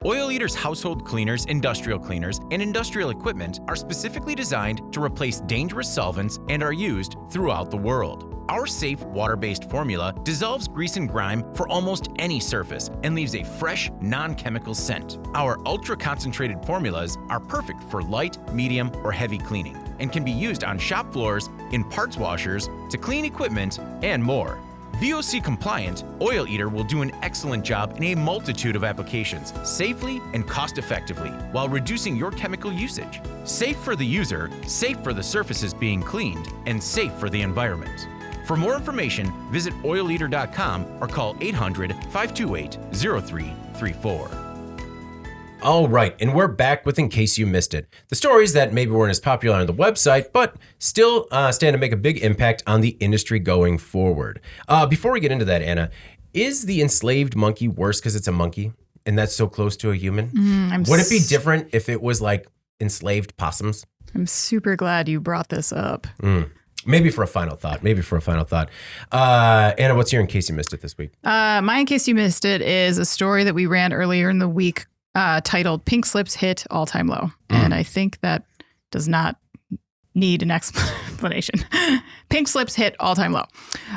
Oil Eater's household cleaners, industrial cleaners, and industrial equipment are specifically designed to replace dangerous solvents and are used throughout the world. Our safe water-based formula dissolves grease and grime for almost any surface and leaves a fresh, non-chemical scent. Our ultra-concentrated formulas are perfect for light, medium, or heavy cleaning and can be used on shop floors, in parts washers, to clean equipment, and more. VOC compliant, Oil Eater will do an excellent job in a multitude of applications, safely and cost effectively, while reducing your chemical usage. Safe for the user, safe for the surfaces being cleaned, and safe for the environment. For more information, visit oileater.com or call 800-528-0334. All right, and we're back with In Case You Missed It. The stories that maybe weren't as popular on the website, but still stand to make a big impact on the industry going forward. Before we get into that, Anna, is the enslaved monkey worse because it's a monkey and that's so close to a human? Would it be different if it was like enslaved possums? I'm super glad you brought this up. Maybe for a final thought. Anna, what's your In Case You Missed It this week? My In Case You Missed It is a story that we ran earlier in the week titled Pink Slips Hit All-Time Low. And I think that does not need an explanation. Pink slips hit all-time low.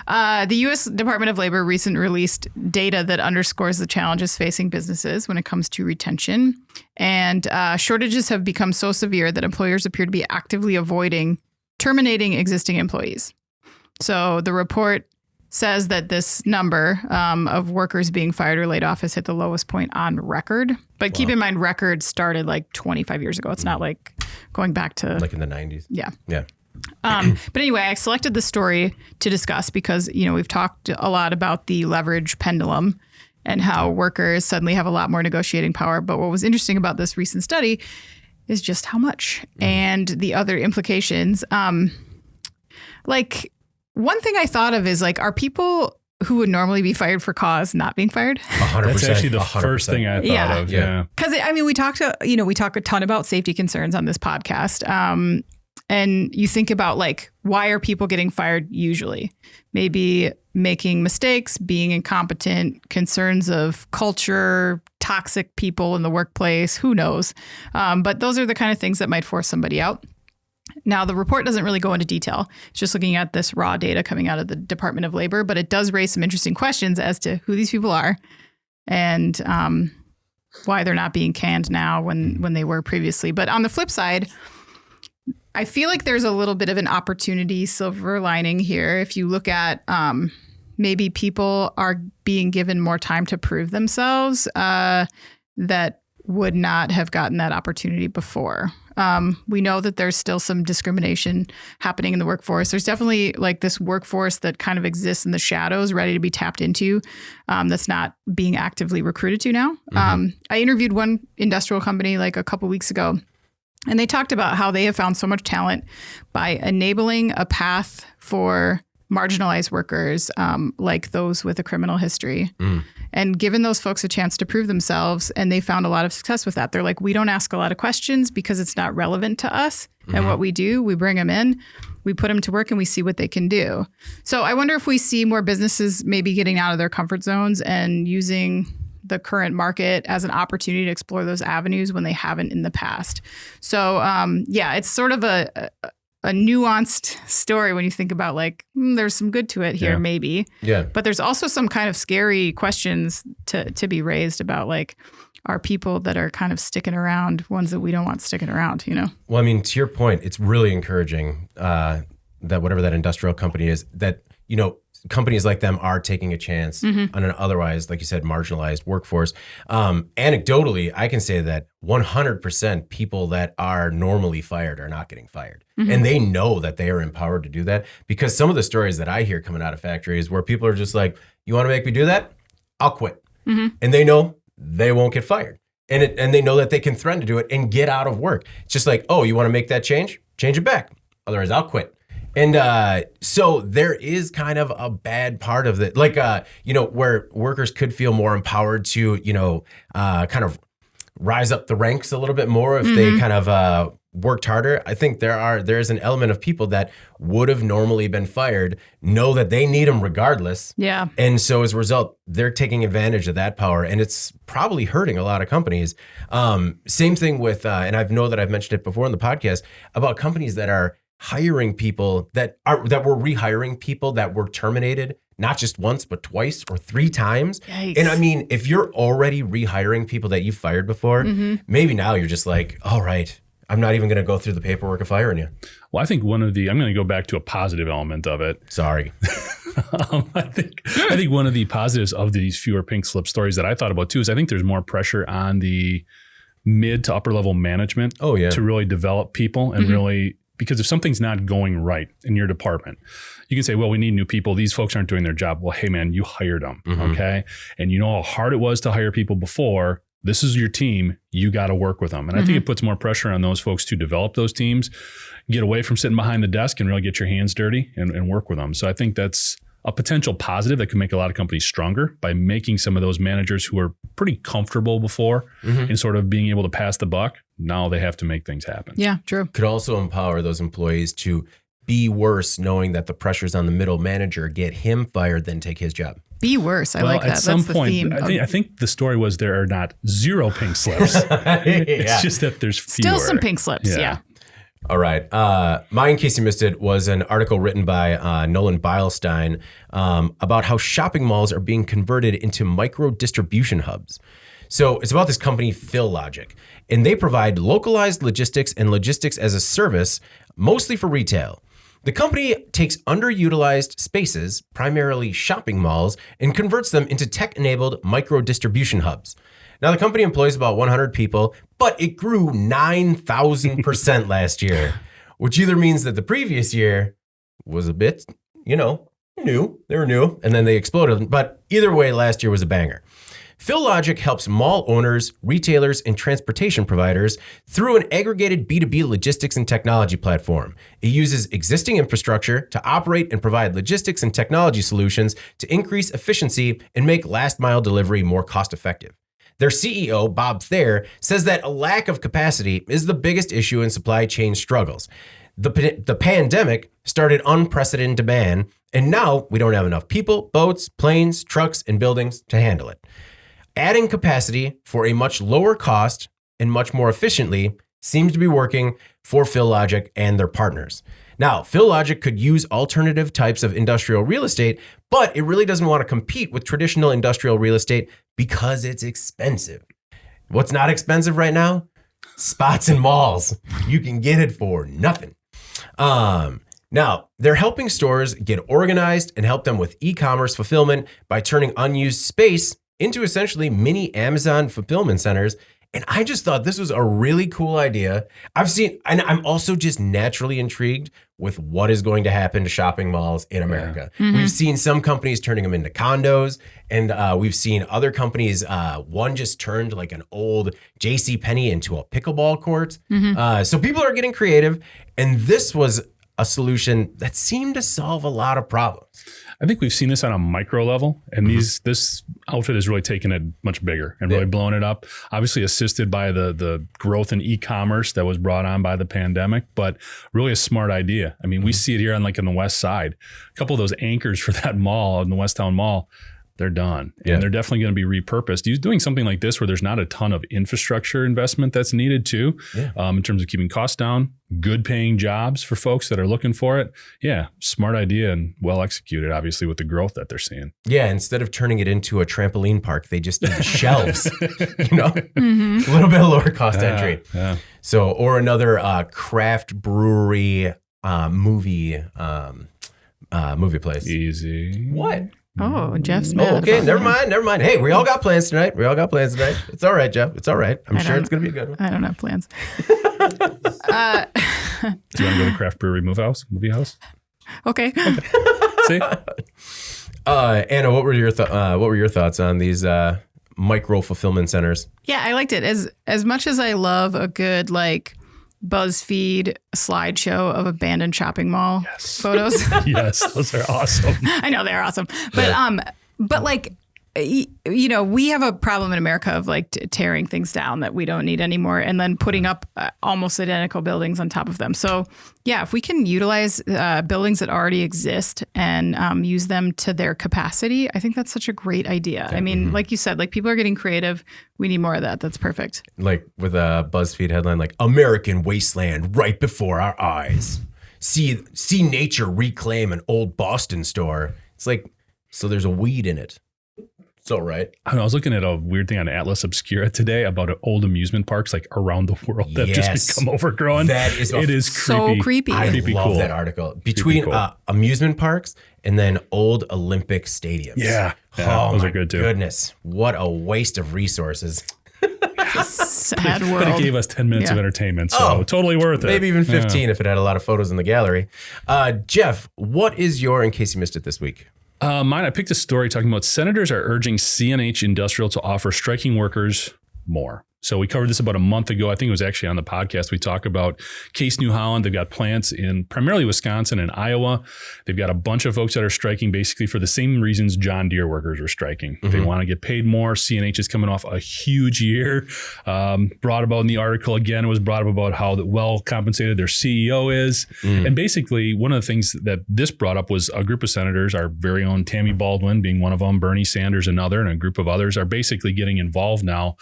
The U.S. Department of Labor recently released data that underscores the challenges facing businesses when it comes to retention. And shortages have become so severe that employers appear to be actively avoiding terminating existing employees. So the report says that this number of workers being fired or laid off has hit the lowest point on record. But keep in mind, record started like 25 years ago. It's not like going back to... Like in the 90s. Yeah. Yeah. But anyway, I selected the story to discuss because, you know, we've talked a lot about the leverage pendulum and how workers suddenly have a lot more negotiating power. But what was interesting about this recent study is just how much and the other implications. Like... One thing I thought of is like, are people who would normally be fired for cause not being fired? 100%. That's actually the 100%. first thing I thought of. Yeah. Because I mean, we talk a ton about safety concerns on this podcast. And you think about like, why are people getting fired usually? Maybe making mistakes, being incompetent, concerns of culture, toxic people in the workplace, who knows? But those are the kind of things that might force somebody out. Now, the report doesn't really go into detail. It's just looking at this raw data coming out of the Department of Labor, but it does raise some interesting questions as to who these people are and why they're not being canned now when they were previously. But on the flip side, I feel like there's a little bit of an opportunity silver lining here. If you look at maybe people are being given more time to prove themselves that would not have gotten that opportunity before. We know that there's still some discrimination happening in the workforce. There's definitely like this workforce that kind of exists in the shadows, ready to be tapped into, that's not being actively recruited to now. I interviewed one industrial company like a couple weeks ago, and they talked about how they have found so much talent by enabling a path for marginalized workers, like those with a criminal history, and given those folks a chance to prove themselves. And they found a lot of success with that. They're like, we don't ask a lot of questions because it's not relevant to us and what we do. We bring them in, we put them to work, and we see what they can do. So I wonder if we see more businesses maybe getting out of their comfort zones and using the current market as an opportunity to explore those avenues when they haven't in the past. So yeah, it's sort of a nuanced story when you think about like, there's some good to it here, maybe. Yeah. But there's also some kind of scary questions to be raised about like, are people that are kind of sticking around ones that we don't want sticking around, you know? Well, I mean, to your point, it's really encouraging that whatever that industrial company is, that, you know, companies like them are taking a chance on an otherwise, like you said, marginalized workforce. Anecdotally, I can say that 100% people that are normally fired are not getting fired. And they know that they are empowered to do that, because some of the stories that I hear coming out of factories where people are just like, you want to make me do that? I'll quit. And they know they won't get fired. And they know that they can threaten to do it and get out of work. It's just like, oh, you want to make that change? Change it back. Otherwise, I'll quit. And so there is kind of a bad part of it, like, you know, where workers could feel more empowered to, you know, kind of rise up the ranks a little bit more if they kind of worked harder. I think there's an element of people that would have normally been fired, know that they need them regardless. Yeah. And so as a result, they're taking advantage of that power, and it's probably hurting a lot of companies. Same thing with, and I know that I've mentioned it before in the podcast, about companies that are hiring people that were rehiring people that were terminated, not just once, but twice or 3 times. Yikes. And I mean, if you're already rehiring people that you fired before, maybe now you're just like, all right, I'm not even going to go through the paperwork of firing you. Well, I think I'm going to go back to a positive element of it. Sorry. I think one of the positives of these fewer pink slip stories that I thought about too is I think there's more pressure on the mid to upper level management to really develop people and really, because if something's not going right in your department, you can say, well, we need new people. These folks aren't doing their job. Well, hey man, you hired them. Okay. And you know how hard it was to hire people before. This is your team. You got to work with them. And I think it puts more pressure on those folks to develop those teams, get away from sitting behind the desk and really get your hands dirty and work with them. So I think that's a potential positive that could make a lot of companies stronger by making some of those managers who were pretty comfortable before and sort of being able to pass the buck. Now they have to make things happen. Yeah, true. Could also empower those employees to be worse, knowing that the pressures on the middle manager get him fired, then take his job. Be worse. I like that. At some That's point, the theme. I think the story was there are not 0 pink slips. It's just that there's fewer. Still some pink slips. Yeah. All right. Mine, in case you missed it, was an article written by Nolan Beilstein about how shopping malls are being converted into micro distribution hubs. So it's about this company, PhilLogic, and they provide localized logistics and logistics as a service, mostly for retail. The company takes underutilized spaces, primarily shopping malls, and converts them into tech-enabled micro-distribution hubs. Now, the company employs about 100 people, but it grew 9,000% last year, which either means that the previous year was a bit, new. They were new, and then they exploded. But either way, last year was a banger. PhilLogic helps mall owners, retailers, and transportation providers through an aggregated B2B logistics and technology platform. It uses existing infrastructure to operate and provide logistics and technology solutions to increase efficiency and make last-mile delivery more cost-effective. Their CEO, Bob Thayer, says that a lack of capacity is the biggest issue in supply chain struggles. The pandemic started unprecedented demand, and now we don't have enough people, boats, planes, trucks, and buildings to handle it. Adding capacity for a much lower cost and much more efficiently seems to be working for PhilLogic and their partners. Now, PhilLogic could use alternative types of industrial real estate, but it really doesn't want to compete with traditional industrial real estate because it's expensive. What's not expensive right now? Spots in malls. You can get it for nothing. Now, they're helping stores get organized and help them with e-commerce fulfillment by turning unused space into essentially mini Amazon fulfillment centers. And I just thought this was a really cool idea. And I'm also just naturally intrigued with what is going to happen to shopping malls in America. We've seen some companies turning them into condos, and we've seen other companies, one just turned like an old JCPenney into a pickleball court. So people are getting creative, and this was a solution that seemed to solve a lot of problems. I think we've seen this on a micro level, and this outfit has really taken it much bigger and really blown it up. Obviously assisted by the growth in e-commerce that was brought on by the pandemic, but really a smart idea. I mean, we see it here on the West Side. A couple of those anchors for that mall in the Westtown Mall, they're done. And they're definitely going to be repurposed. Doing something like this where there's not a ton of infrastructure investment that's needed too, in terms of keeping costs down, good paying jobs for folks that are looking for it. Yeah, smart idea and well executed, obviously, with the growth that they're seeing. Yeah, instead of turning it into a trampoline park, they just did the shelves, a little bit of lower cost entry. Yeah. So, or another craft brewery movie place. Easy. What? Oh, Jeff's mad. Oh, okay, never mind. Hey, we all got plans tonight. It's all right, Jeff. It's all right. I'm sure it's going to be a good one. I don't have plans. Do you want to go to craft brewery movie house? Okay. See? Anna, what were your thoughts on these micro fulfillment centers? Yeah, I liked it. As much as I love a good BuzzFeed slideshow of abandoned shopping mall photos. Yes, those are awesome. I know they're awesome. But we have a problem in America of like tearing things down that we don't need anymore and then putting up almost identical buildings on top of them. So yeah, if we can utilize buildings that already exist and use them to their capacity, I think that's such a great idea. I mean, like you said, like people are getting creative. We need more of that. That's perfect. Like with a BuzzFeed headline, like American wasteland right before our eyes. See nature reclaim an old Boston store. It's like, so there's a weed in it. So right. I don't know, I was looking at a weird thing on Atlas Obscura today about old amusement parks like around the world that have just become overgrown. It is so creepy. I creepy love cool. that article. Between amusement parks and then old Olympic stadiums. Yeah. Oh, those my are good too. Goodness. What a waste of resources. Sad world. But it gave us 10 minutes of entertainment, so totally worth it. Maybe even 15 if it had a lot of photos in the gallery. Jeff, what is your, in case you missed it this week? Mine, I picked a story talking about senators are urging CNH Industrial to offer striking workers more. So we covered this about a month ago. I think it was actually on the podcast. We talked about Case New Holland. They've got plants in primarily Wisconsin and Iowa. They've got a bunch of folks that are striking basically for the same reasons John Deere workers were striking. They want to get paid more. CNH is coming off a huge year. Brought about in the article again, it was brought up about how well compensated their CEO is. And basically one of the things that this brought up was a group of senators, our very own Tammy Baldwin being one of them, Bernie Sanders another, and a group of others are basically getting involved now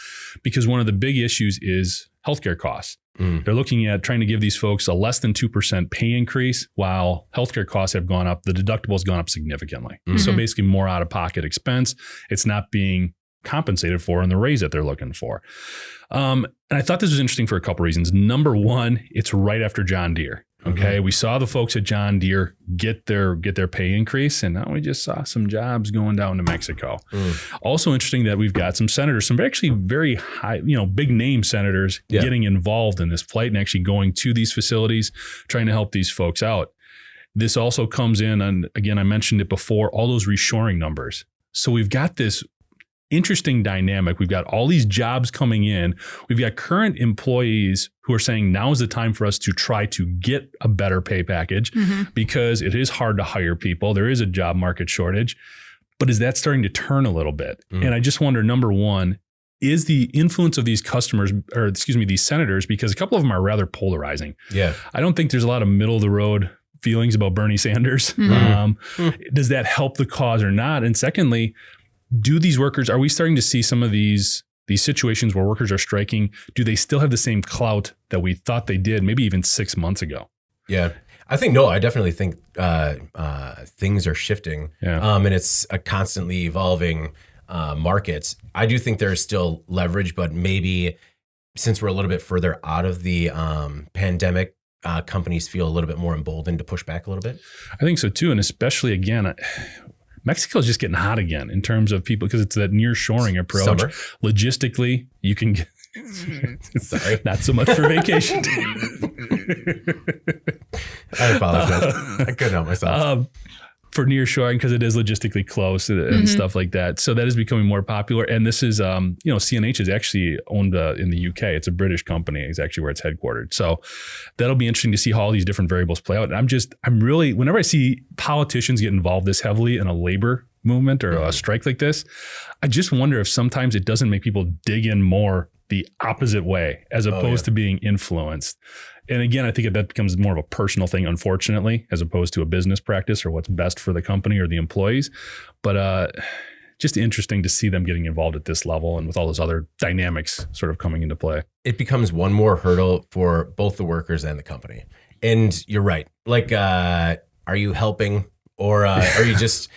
because one of the big issues is healthcare costs. They're looking at trying to give these folks a less than 2% pay increase while healthcare costs have gone up. The deductible has gone up significantly. So basically more out of pocket expense. It's not being compensated for in the raise that they're looking for. And I thought this was interesting for a couple reasons. Number one, it's right after John Deere. Okay. We saw the folks at John Deere get their pay increase, and now we just saw some jobs going down to Mexico. Also interesting that we've got some senators, some actually very high, big name senators getting involved in this plight and actually going to these facilities, trying to help these folks out. This also comes in, and again, I mentioned it before, all those reshoring numbers. So we've got this interesting dynamic. We've got all these jobs coming in. We've got current employees who are saying now is the time for us to try to get a better pay package because it is hard to hire people. There is a job market shortage, but is that starting to turn a little bit? And I just wonder, number one, is the influence of these these senators, because a couple of them are rather polarizing. Yeah. I don't think there's a lot of middle of the road feelings about Bernie Sanders. Does that help the cause or not? And secondly, do these workers, are we starting to see some of these situations where workers are striking? Do they still have the same clout that we thought they did maybe even 6 months ago? Yeah, I definitely think things are shifting. And it's a constantly evolving market. I do think there's still leverage, but maybe since we're a little bit further out of the pandemic, companies feel a little bit more emboldened to push back a little bit. I think so too. And especially again, Mexico is just getting hot again in terms of people because it's that near-shoring approach. Summer. Logistically, you can get Sorry. Not so much for vacation. I apologize. I couldn't help myself. For nearshoring, because it is logistically close and stuff like that. So that is becoming more popular. And this is, CNH is actually owned in the UK. It's a British company. It's actually where it's headquartered. So that'll be interesting to see how all these different variables play out. And I'm really, whenever I see politicians get involved this heavily in a labor movement or a strike like this, I just wonder if sometimes it doesn't make people dig in more the opposite way as opposed to being influenced. And again, I think that becomes more of a personal thing, unfortunately, as opposed to a business practice or what's best for the company or the employees. But just interesting to see them getting involved at this level and with all those other dynamics sort of coming into play. It becomes one more hurdle for both the workers and the company. And you're right. Like, are you helping or are you just,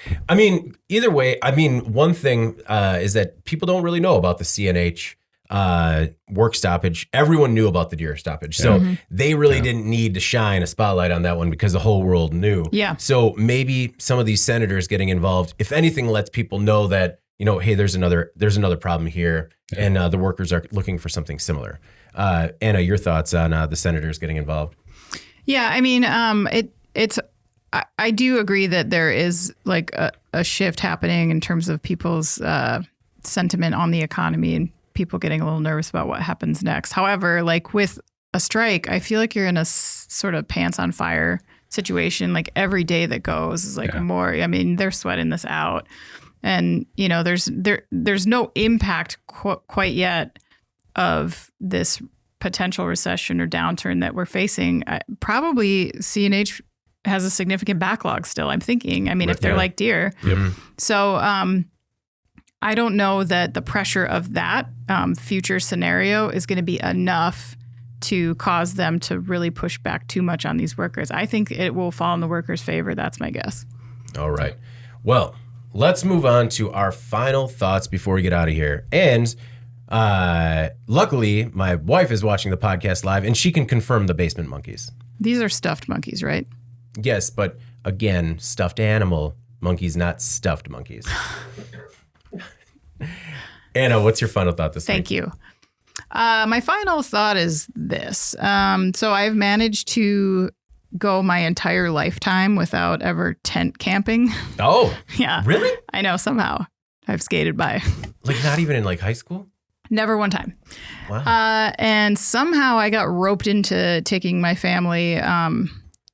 either way, one thing is that people don't really know about the CNH work stoppage. Everyone knew about the Deere stoppage. So they really didn't need to shine a spotlight on that one because the whole world knew. Yeah. So maybe some of these senators getting involved, if anything, lets people know that, hey, there's another problem here and the workers are looking for something similar. Anna, your thoughts on the senators getting involved? Yeah, I do agree that there is like a shift happening in terms of people's sentiment on the economy and people getting a little nervous about what happens next. However, like with a strike, I feel like you're in a sort of pants on fire situation. Like every day that goes is like more, they're sweating this out. And, you know, there's no impact quite yet of this potential recession or downturn that we're facing. Probably CNH has a significant backlog still, I'm thinking. I mean, if they're like Deere. Yep. So I don't know that the pressure of that future scenario is going to be enough to cause them to really push back too much on these workers. I think it will fall in the workers' favor. That's my guess. All right. Well, let's move on to our final thoughts before we get out of here. And luckily, my wife is watching the podcast live, and she can confirm the basement monkeys. These are stuffed monkeys, right? Yes, but again, stuffed animal monkeys, not stuffed monkeys. Anna, what's your final thought this week? Thank you. My final thought is this. So I've managed to go my entire lifetime without ever tent camping. Oh, Yeah. really? I know, somehow I've skated by. Like not even in like high school? Never one time. Wow. And somehow I got roped into taking my family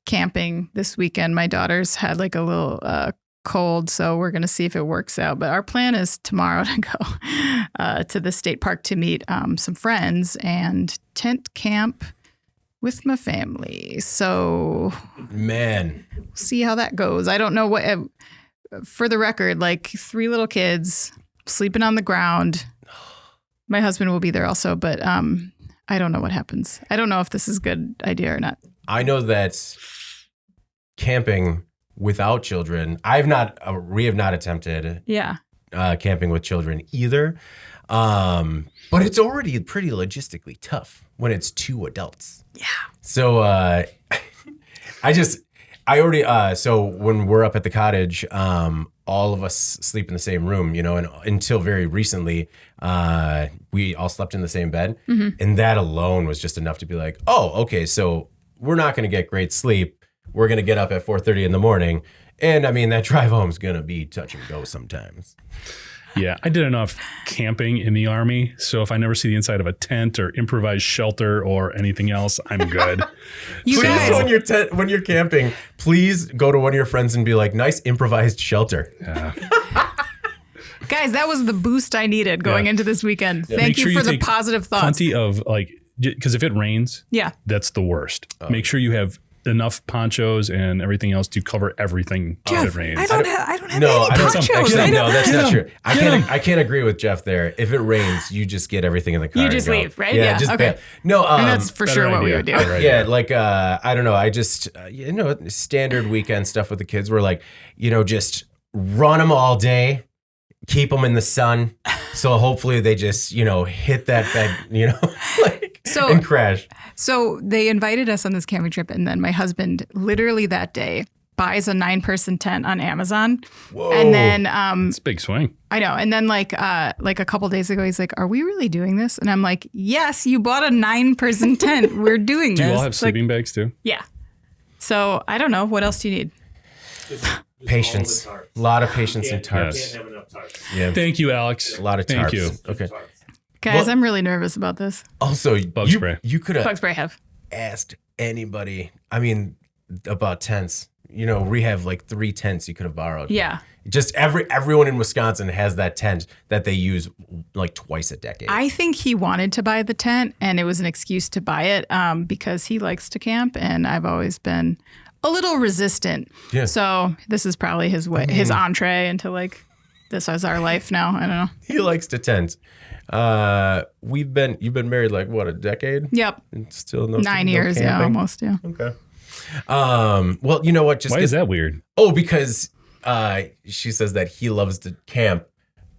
camping this weekend. My daughter's had like a little cold, so we're going to see if it works out. But our plan is tomorrow to go to the state park to meet some friends and tent camp with my family. So Man. see how that goes. I don't know what, for the record, like 3 little kids sleeping on the ground. My husband will be there also, but I don't know what happens. I don't know if this is a good idea or not. I know that camping without children, we have not attempted Yeah. camping with children either. But it's already pretty logistically tough when it's 2 adults. Yeah. So so when we're up at the cottage, all of us sleep in the same room, you know, and until very recently, we all slept in the same bed. Mm-hmm. And that alone was just enough to be like, oh, okay, so we're not going to get great sleep. We're going to get up at 4:30 in the morning. And I mean, that drive home is going to be touch and go sometimes. Yeah, I did enough camping in the Army, so if I never see the inside of a tent or improvised shelter or anything else, I'm good. You Please, guys, when you're camping, please go to one of your friends and be like, nice improvised shelter. Yeah. guys, that was the boost I needed going into this weekend. Thank Make you sure for you the take positive thoughts. Plenty of because if it rains, Yeah. that's the worst. Make sure you have enough ponchos and everything else to cover everything if it rains. I don't have No, any I don't. ponchos. Actually, no, that's not true. Get I can't agree with Jeff there. If it rains, you just get everything in the car. You just and go. leave, right? Yeah, Yeah, just okay. no. And that's for better sure what we idea. would do. Better idea. Yeah, like I don't know. I just standard weekend stuff with the kids. We're like, just run them all day, keep them in the sun, so hopefully they just hit that bed, and crash. So they invited us on this camping trip, and then my husband literally that day buys a 9-person tent on Amazon. Whoa. And then It's a big swing. I know. And then like a couple days ago, he's like, "Are we really doing this?" And I'm like, "Yes, you bought a 9-person tent. We're doing Do this." you all have It's like, sleeping bags too? yeah. So I don't know. What else do you need? Patience. A lot of patience and tarps. Yes. Can't have enough tarps. Yeah. Thank you, Alex. A lot of tarps. Thank you. Okay. Guys, Well- I'm really nervous about this. Also, Bug you, spray. you could Bug have spray have. asked anybody. I mean, about tents. We have like 3 tents you could have borrowed. Yeah. Just everyone in Wisconsin has that tent that they use like twice a decade. I think he wanted to buy the tent, and it was an excuse to buy it because he likes to camp, and I've always been a little resistant. Yeah. So this is probably his way, his entree into like, this is our life now. I don't know. He likes to tent. You've been married like what, a decade? Yep. And still 9 years. Yeah, camping? almost. Yeah. Okay. Well, you know what? Why is that weird? Oh, because she says that he loves to camp,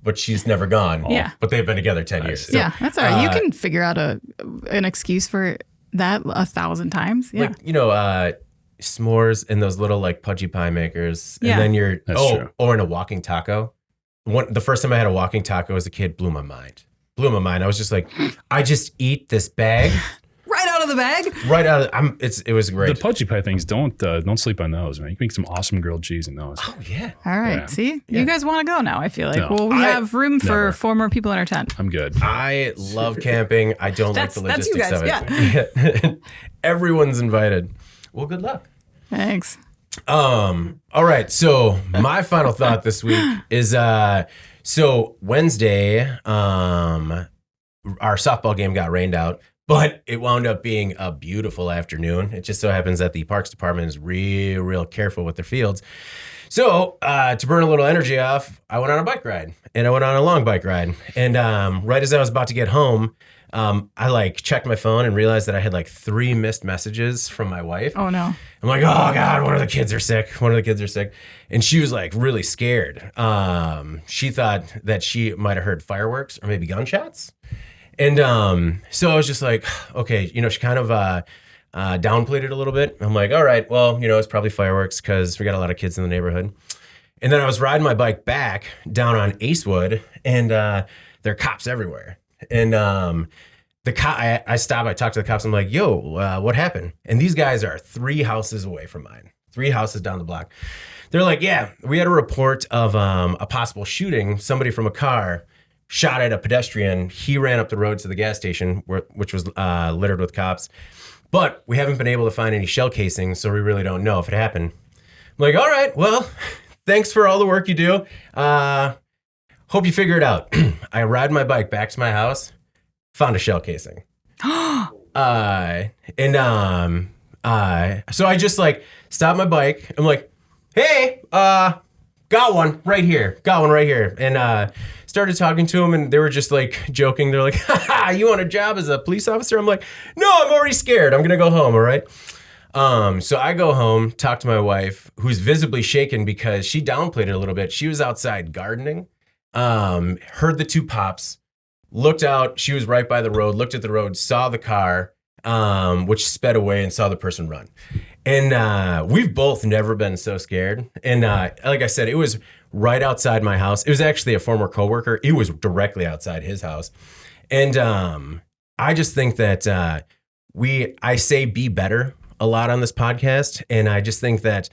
but she's never gone. Yeah. But they've been together 10 years. see. Yeah. That's all right. You can figure out an excuse for that 1,000 times. Yeah. Like, s'mores and those little like pudgy pie makers. Yeah. And then you're, That's true. or in a walking taco. The first time I had a walking taco as a kid blew my mind. I was just like, I just eat this bag Right out of the bag. right out of it was great. The pudgy pie things, don't sleep on those, man. You can make some awesome grilled cheese in those. Oh, yeah. All right. Yeah. See, you guys want to go now. I feel like. No. Well, we have room for never. 4 more people in our tent. I'm good. I love camping. I don't like the That's you logistics guys, of it. Yeah. Everyone's invited. Well, good luck. Thanks. All right. So my final thought this week is so Wednesday, our softball game got rained out, but it wound up being a beautiful afternoon. It just so happens that the Parks Department is real careful with their fields. So to burn a little energy off, I went on a bike ride, and I went on a long bike ride. And right as I was about to get home, I checked my phone and realized that I had 3 missed messages from my wife. Oh no. I'm like, oh God, one of the kids are sick. And she was really scared. She thought that she might have heard fireworks or maybe gunshots. And so I was just like, okay, she kind of downplayed it a little bit. I'm like, all right, well, it's probably fireworks because we got a lot of kids in the neighborhood. And then I was riding my bike back down on Acewood, and there are cops everywhere. And I stopped, I talked to the cops. I'm like, yo, what happened? And these guys are 3 houses away from mine, 3 houses down the block. They're like, yeah, we had a report of a possible shooting. Somebody from a car shot at a pedestrian. He ran up the road to the gas station, which was littered with cops. But we haven't been able to find any shell casings, so we really don't know if it happened. I'm like, all right, well, thanks for all the work you do. Hope you figure it out. I ride my bike back to my house, found a shell casing. So I just stopped my bike. I'm like, hey, got one right here. And started talking to them, and they were just joking. They're like, haha, you want a job as a police officer? I'm like, no, I'm already scared. I'm going to go home. All right. So I go home, talk to my wife, who's visibly shaken because she downplayed it a little bit. She was outside gardening, heard the 2 pops, looked out. She was right by the road, looked at the road, saw the car, which sped away, and saw the person run. And we've both never been so scared. And like I said, it was right outside my house. It was actually a former coworker. It was directly outside his house. And I just think that I say be better a lot on this podcast. And I just think that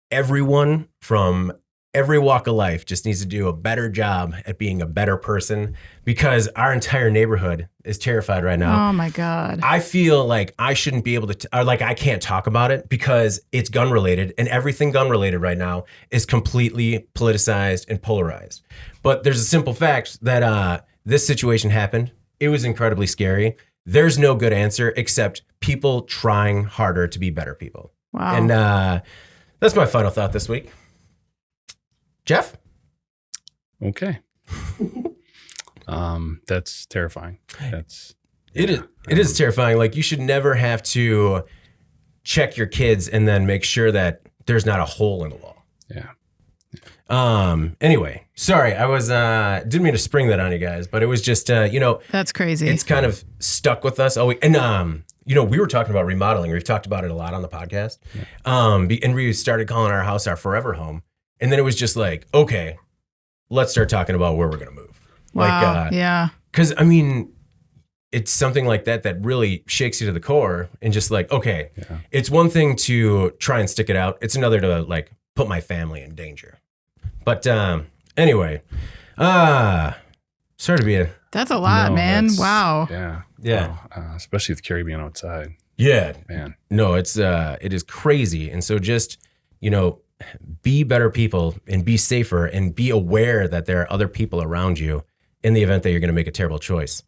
everyone from every walk of life just needs to do a better job at being a better person, because our entire neighborhood is terrified right now. Oh my God. I feel like I shouldn't be able to, I can't talk about it because it's gun related, and everything gun related right now is completely politicized and polarized. But there's a simple fact that this situation happened. It was incredibly scary. There's no good answer except people trying harder to be better people. Wow. And that's my final thought this week. Jeff? Okay. That's terrifying. It is terrifying. You should never have to check your kids and then make sure that there's not a hole in the wall. Yeah. Anyway, sorry, I was didn't mean to spring that on you guys, but it was just That's crazy. It's kind of stuck with us. And we were talking about remodeling. We've talked about it a lot on the podcast. Yeah. And we started calling our house our forever home. And then it was just okay, let's start talking about where we're going to move. Wow. Yeah. Because, it's something like that really shakes you to the core, and just okay, yeah. It's one thing to try and stick it out. It's another to put my family in danger. But anyway, sorry to be That's a lot, man. Wow. Yeah. Yeah. Well, especially with Carrie being outside. Yeah. Man. No, it is crazy. And so just, be better people and be safer and be aware that there are other people around you in the event that you're going to make a terrible choice.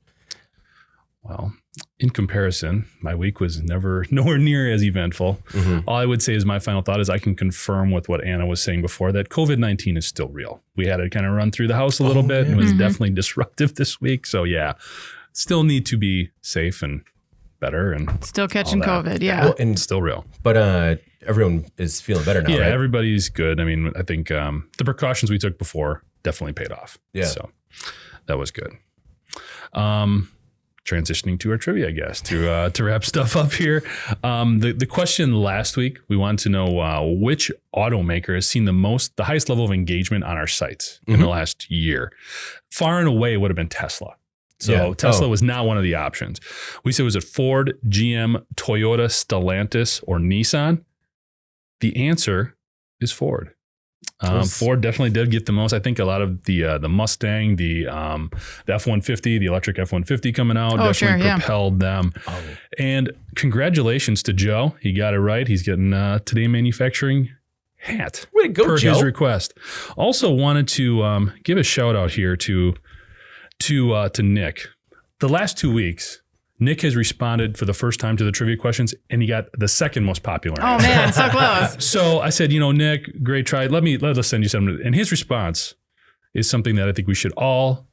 Well, in comparison, my week was nowhere near as eventful. Mm-hmm. All I would say is my final thought is I can confirm with what Anna was saying before, that COVID-19 is still real. We had to kind of run through the house a little bit. Yeah. And it was definitely disruptive this week. So yeah, still need to be safe and better and still catching COVID. Yeah. Well, and still real. But everyone is feeling better now, yeah, right? Everybody's good. I think the precautions we took before definitely paid off. Yeah. So that was good. Transitioning to our trivia, I guess, to wrap stuff up here. The question last week, we wanted to know which automaker has seen the highest level of engagement on our sites in the last year. Far and away would have been Tesla. So Tesla was not one of the options. We said, was it Ford, GM, Toyota, Stellantis, or Nissan? The answer is Ford. Ford definitely did get the most. I think a lot of the Mustang, the F-150, the electric F-150 coming out definitely propelled them. Oh. And congratulations to Joe. He got it right. He's getting Today Manufacturing hat. Way to go, per Joe. his request. Also wanted to give a shout out here to Nick. The last 2 weeks, Nick has responded for the first time to the trivia questions, and he got the second most popular. Oh man, so close. So I said, Nick, great try. Let us send you something. And his response is something that I think we should all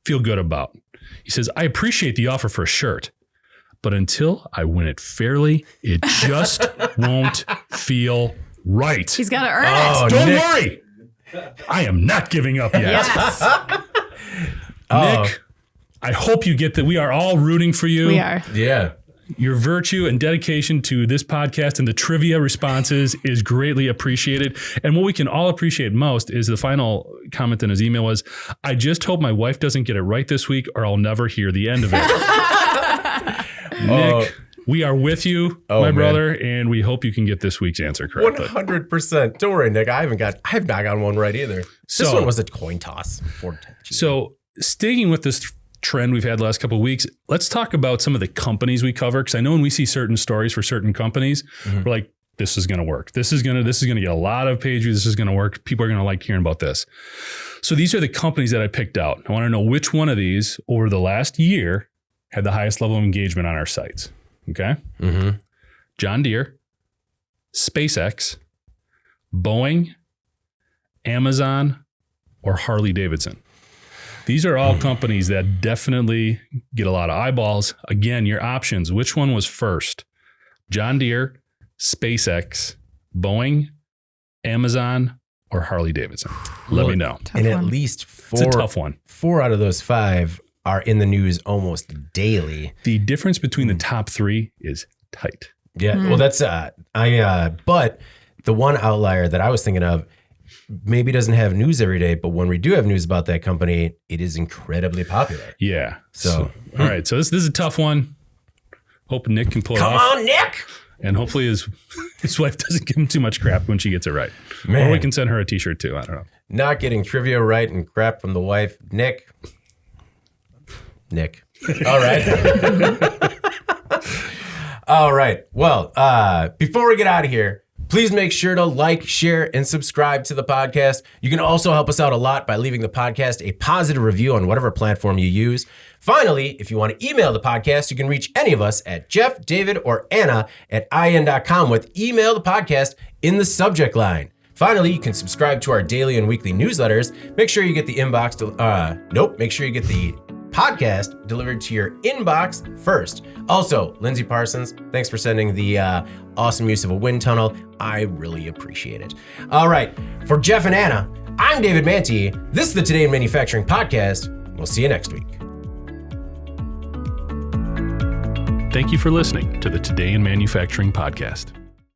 feel good about. He says, I appreciate the offer for a shirt, but until I win it fairly, it just won't feel right. He's got to earn it. Don't worry. I am not giving up yet. Yes, Nick, I hope you get that. We are all rooting for you. we are. Yeah. Your virtue and dedication to this podcast and the trivia responses is greatly appreciated. And what we can all appreciate most is the final comment in his email was, I just hope my wife doesn't get it right this week or I'll never hear the end of it. Nick, we are with you, my brother, and we hope you can get this week's answer correct. 100%. Don't worry, Nick. I have not gotten one right either. This one was a coin toss. So sticking with this trend we've had the last couple of weeks, let's talk about some of the companies we cover. Because I know when we see certain stories for certain companies, we're like, this is going to work. This is going to get a lot of page views. This is going to work. People are going to like hearing about this. So these are the companies that I picked out. I want to know which one of these over the last year had the highest level of engagement on our sites. Okay. John Deere, SpaceX, Boeing, Amazon, or Harley Davidson. These are all companies that definitely get a lot of eyeballs. Again, your options. Which one was first? John Deere, SpaceX, Boeing, Amazon, or Harley Davidson? Let me know. Tough And one. at least It's a tough one. 4 out of those 5 are in the news almost daily. The difference between the top 3 is tight. Yeah. Well, that's but the one outlier that I was thinking of maybe doesn't have news every day, but when we do have news about that company, it is incredibly popular. Yeah. So all right. So this is a tough one. Hope Nick can pull it come off. on, Nick. And hopefully his wife doesn't give him too much crap when she gets it right. Man. Or we can send her a t-shirt too. I don't know. Not getting trivia right and crap from the wife. Nick. All right. All right. Well, before we get out of here, please make sure to like, share, and subscribe to the podcast. You can also help us out a lot by leaving the podcast a positive review on whatever platform you use. Finally, if you want to email the podcast, you can reach any of us at Jeff, David, or Anna at in.com with email the podcast in the subject line. Finally, you can subscribe to our daily and weekly newsletters. Make sure you get the make sure you get the podcast delivered to your inbox first. Also, Lindsay Parsons, thanks for sending the awesome use of a wind tunnel. I really appreciate it. All right, for Jeff and Anna, I'm David Manti. This is the Today in Manufacturing podcast. We'll see you next week. Thank you for listening to the Today in Manufacturing podcast.